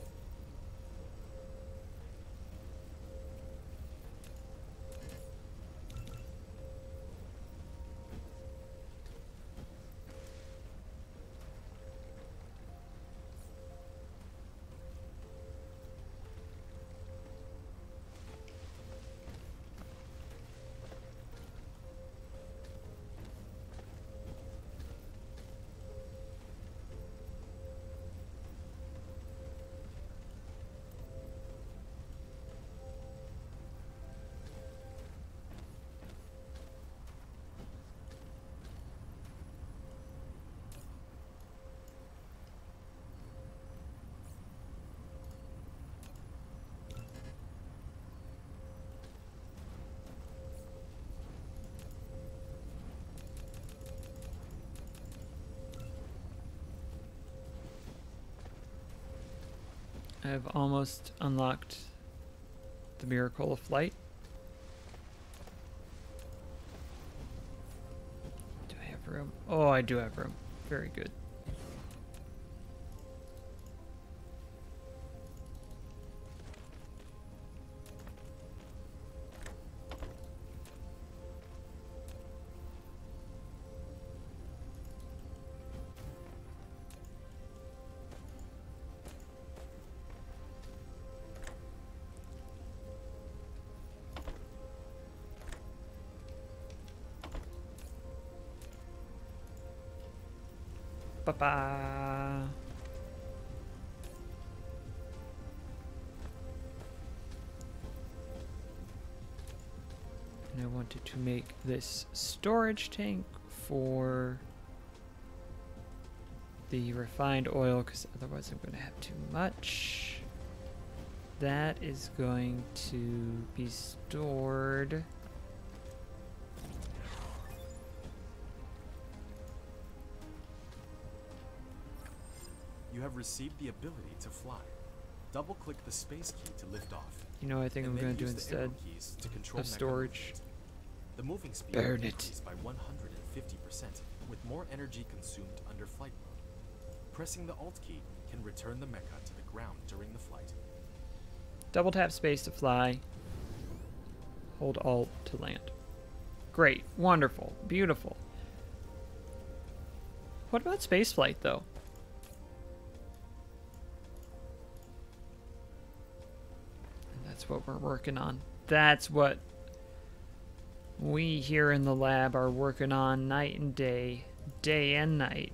I've almost unlocked the miracle of flight. Do I have room? Oh, I do have room. Very good. Ba-ba. And I wanted to make this storage tank for the refined oil because otherwise I'm going to have too much. That is going to be stored. You have received the ability to fly. Double-click the space key to lift off. You know, I think I'm going to do instead of storage. The moving speed Burn increased by 150% with more energy consumed under flight mode. Pressing the Alt key can return the mecha to the ground during the flight. Double tap space to fly. Hold Alt to land. Great. Wonderful. Beautiful. What about spaceflight, though? That's what we're working on. That's what we here in the lab are working on night and day, day and night.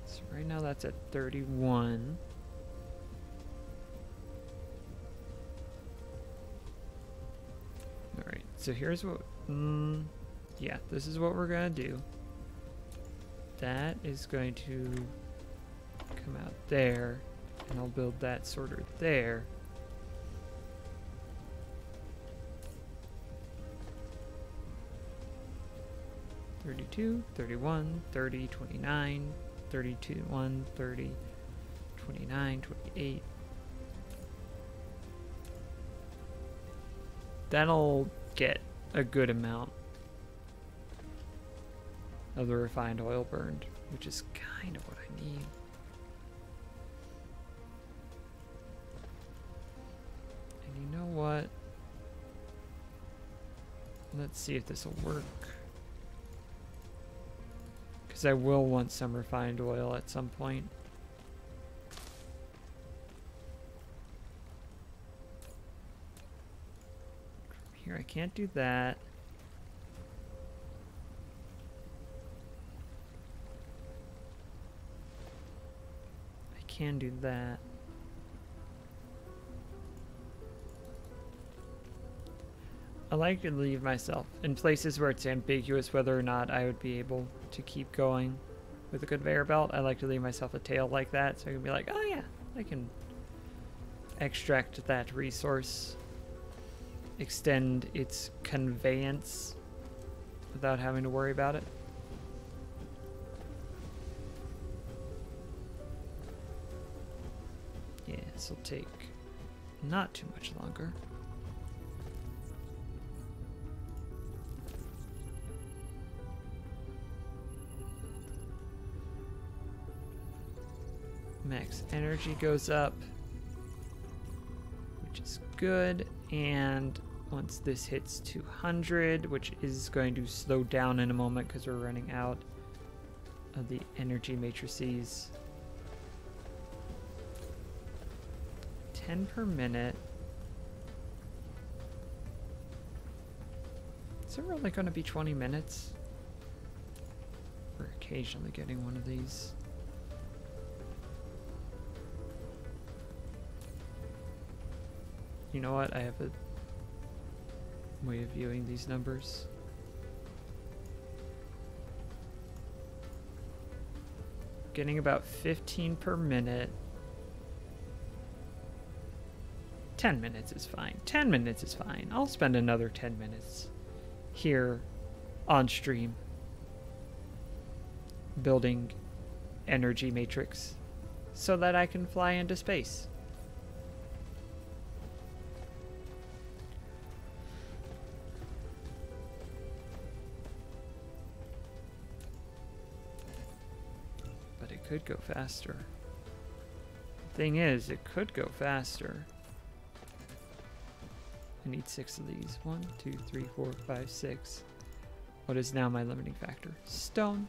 So right now that's at 31. Alright, so here's what, yeah, this is what we're gonna do. That is going to come out there, and I'll build that sorter there. (32, 31, 30, 29, 32, 1, 30, 29, 28. That'll get a good amount of the refined oil burned, which is kind of what I need. And you know what? Let's see if this will work. Because I will want some refined oil at some point. Here, I can't do that. I can do that. I like to leave myself in places where it's ambiguous whether or not I would be able to keep going with a conveyor belt. I like to leave myself a tail like that, so I can be like, oh yeah, I can extract that resource, extend its conveyance without having to worry about it. Yeah, this will take not too much longer. Max energy goes up, which is good. And once this hits 200, which is going to slow down in a moment because we're running out of the energy matrices. 10 per minute. Is it really going to be 20 minutes? We're occasionally getting one of these. You know what? I have a way of viewing these numbers. Getting about 15 per minute. 10 minutes is fine. 10 minutes is fine. I'll spend another 10 minutes here on stream building energy matrix so that I can fly into space. But it could go faster. Thing is, it could go faster. I need 6 of these. 1, 2, 3, 4, 5, 6. What is now my limiting factor? Stone.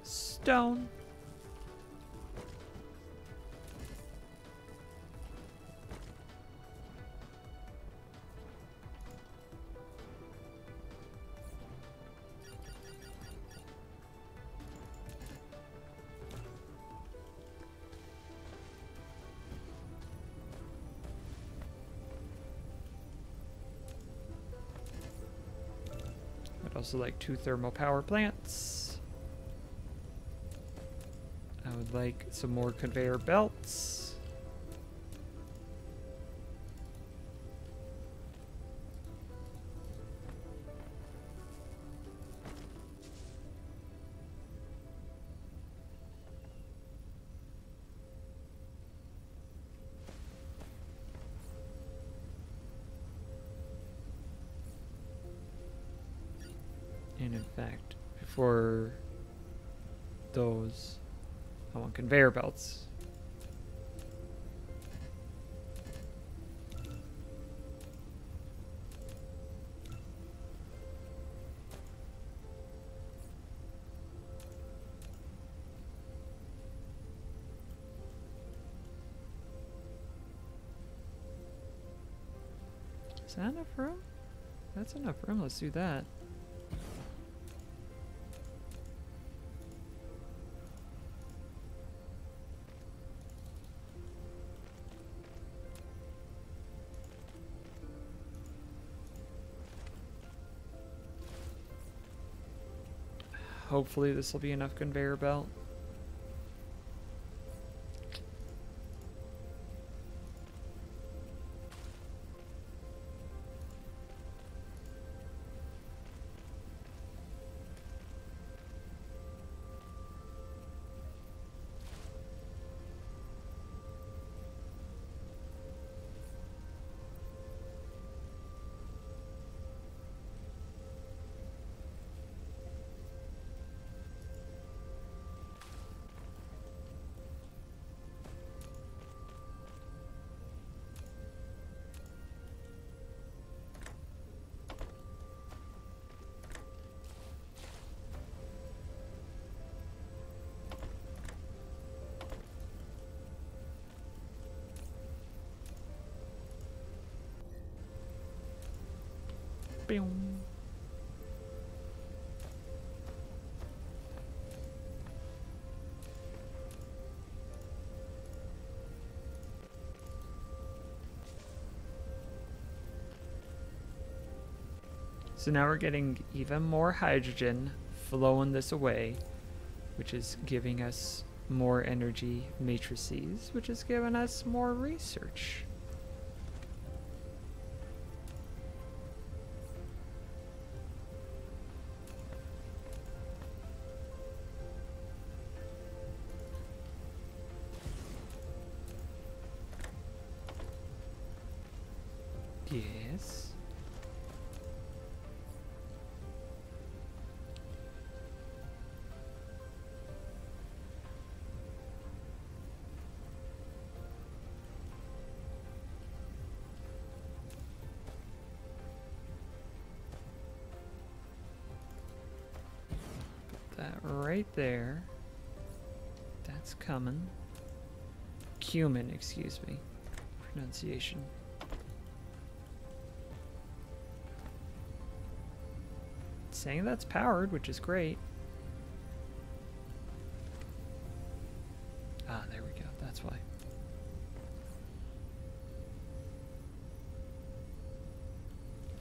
Stone. Also like 2 thermal power plants. I would like some more conveyor belts. And in fact, before those, I want conveyor belts. Is that enough room? That's enough room. Let's do that. Hopefully this will be enough conveyor belt. Boom. So now we're getting even more hydrogen flowing this away, which is giving us more energy matrices, which is giving us more research. Yes. Put that right there. That's coming. Cumin, excuse me. Pronunciation. It's saying that's powered, which is great. Ah, there we go. That's why.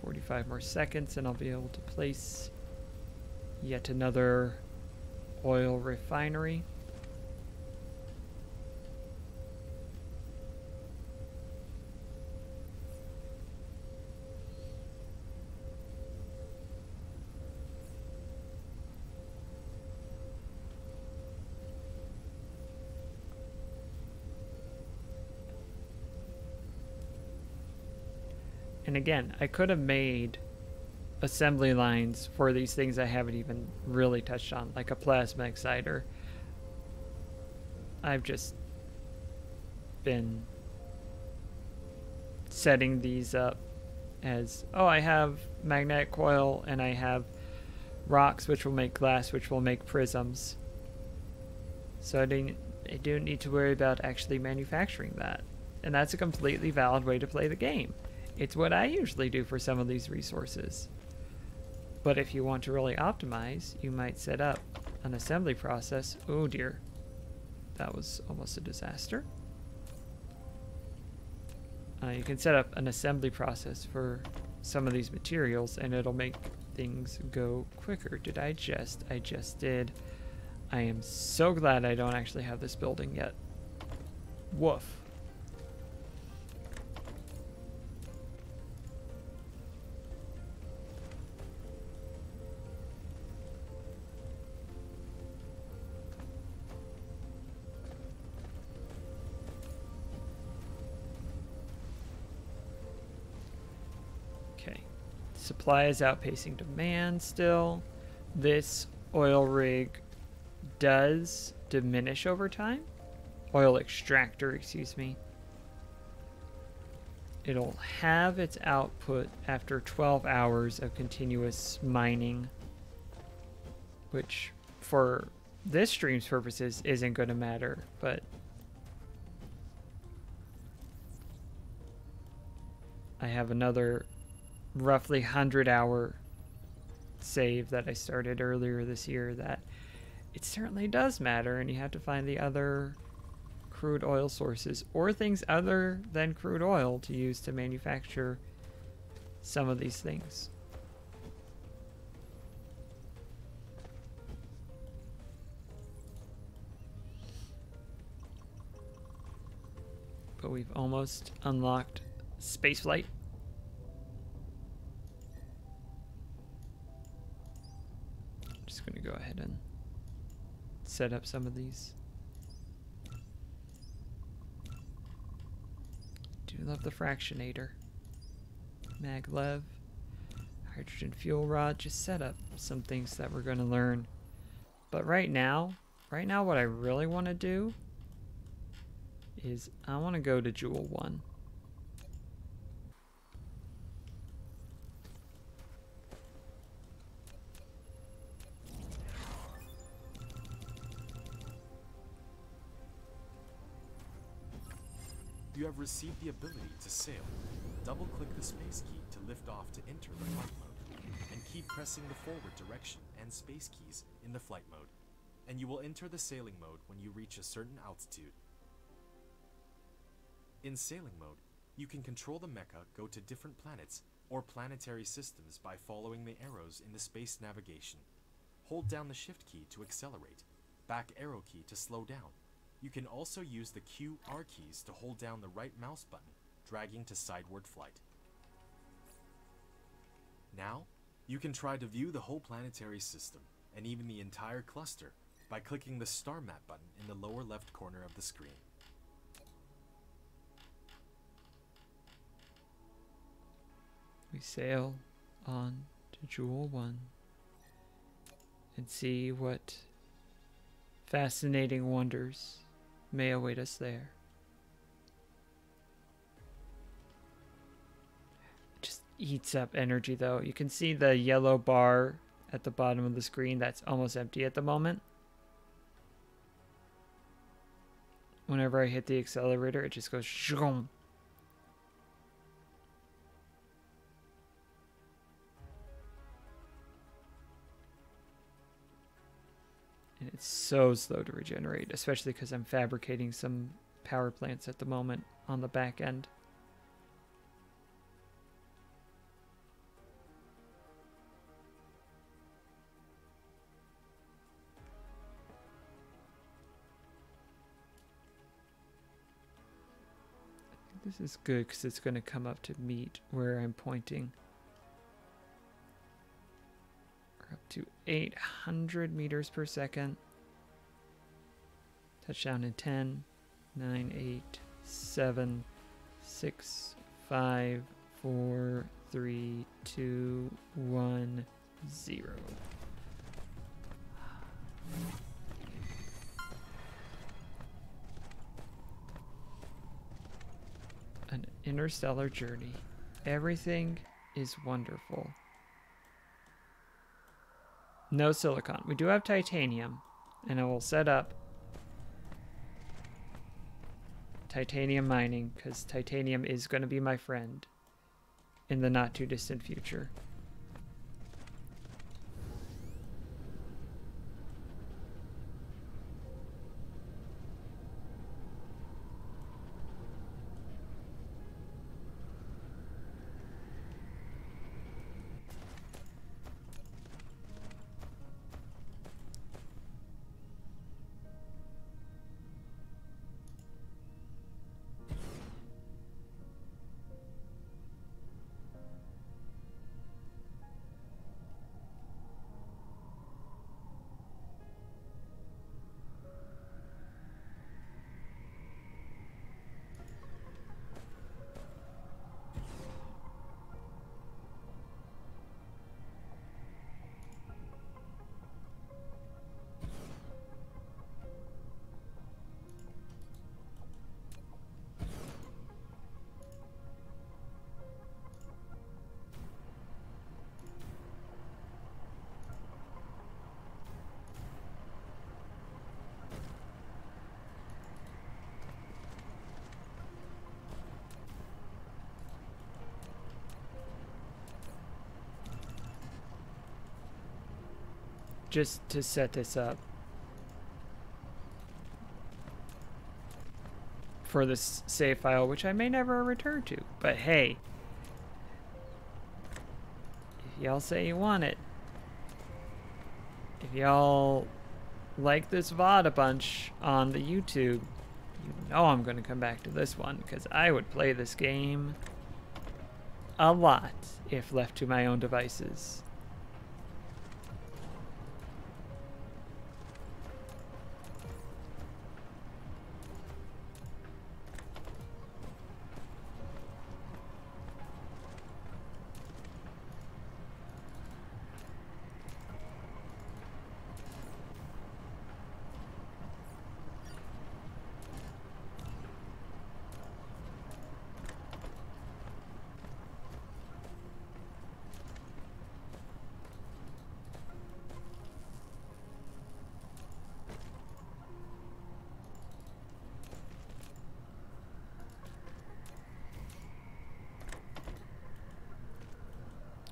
"45 more seconds and I'll be able to place yet another oil refinery." And again, I could have made assembly lines for these things I haven't even really touched on, like a plasma exciter. I've just been setting these up as, oh, I have magnetic coil and I have rocks which will make glass, which will make prisms. So I don't need to worry about actually manufacturing that. And that's a completely valid way to play the game. It's what I usually do for some of these resources. But if you want to really optimize, you might set up an assembly process. Oh dear, that was almost a disaster. You can set up an assembly process for some of these materials and it'll make things go quicker. Did I just? I just did. I am so glad I don't actually have this building yet. Woof. Supply is outpacing demand still. This oil rig does diminish over time. Oil extractor, excuse me. It'll have its output after 12 hours of continuous mining, which for this stream's purposes isn't going to matter, but I have another roughly 100-hour save that I started earlier this year that it certainly does matter, and you have to find the other crude oil sources or things other than crude oil to use to manufacture some of these things. But we've almost unlocked spaceflight. Just going to go ahead and set up some of these. Do love the fractionator. Maglev. Hydrogen fuel rod. Just set up some things that we're going to learn. But right now what I really want to do is I want to go to Jewel 1. You have received the ability to sail. Double-click the space key to lift off to enter the flight mode, and keep pressing the forward direction and space keys in the flight mode, and you will enter the sailing mode when you reach a certain altitude. In sailing mode, you can control the mecha go to different planets or planetary systems by following the arrows in the space navigation. Hold down the shift key to accelerate, back arrow key to slow down. You can also use the Q/R keys to hold down the right mouse button, dragging to sideward flight. Now, you can try to view the whole planetary system, and even the entire cluster, by clicking the star map button in the lower left corner of the screen. We sail on to Jewel 1 and see what fascinating wonders may await us there. It just eats up energy though. You can see the yellow bar at the bottom of the screen that's almost empty at the moment. Whenever I hit the accelerator, it just goes shoom. And it's so slow to regenerate, especially because I'm fabricating some power plants at the moment on the back end. This is good because it's going to come up to meet where I'm pointing. We're up to 800 meters per second. Touchdown in 10, 9, 8, 7, 6, 5, 4, 3, 2, 1, 0. An interstellar journey. Everything is wonderful. No silicon. We do have titanium, and I will set up titanium mining because titanium is going to be my friend in the not too distant future. Just to set this up for this save file, which I may never return to, but hey, if y'all say you want it, if y'all like this VOD a bunch on the YouTube, you know I'm going to come back to this one because I would play this game a lot if left to my own devices.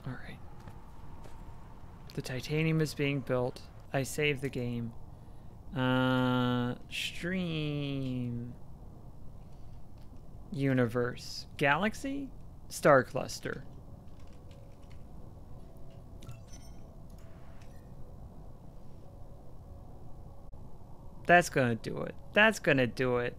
Alright. The titanium is being built. I saved the game. Stream. Universe. Galaxy? Star cluster. That's gonna do it. That's gonna do it.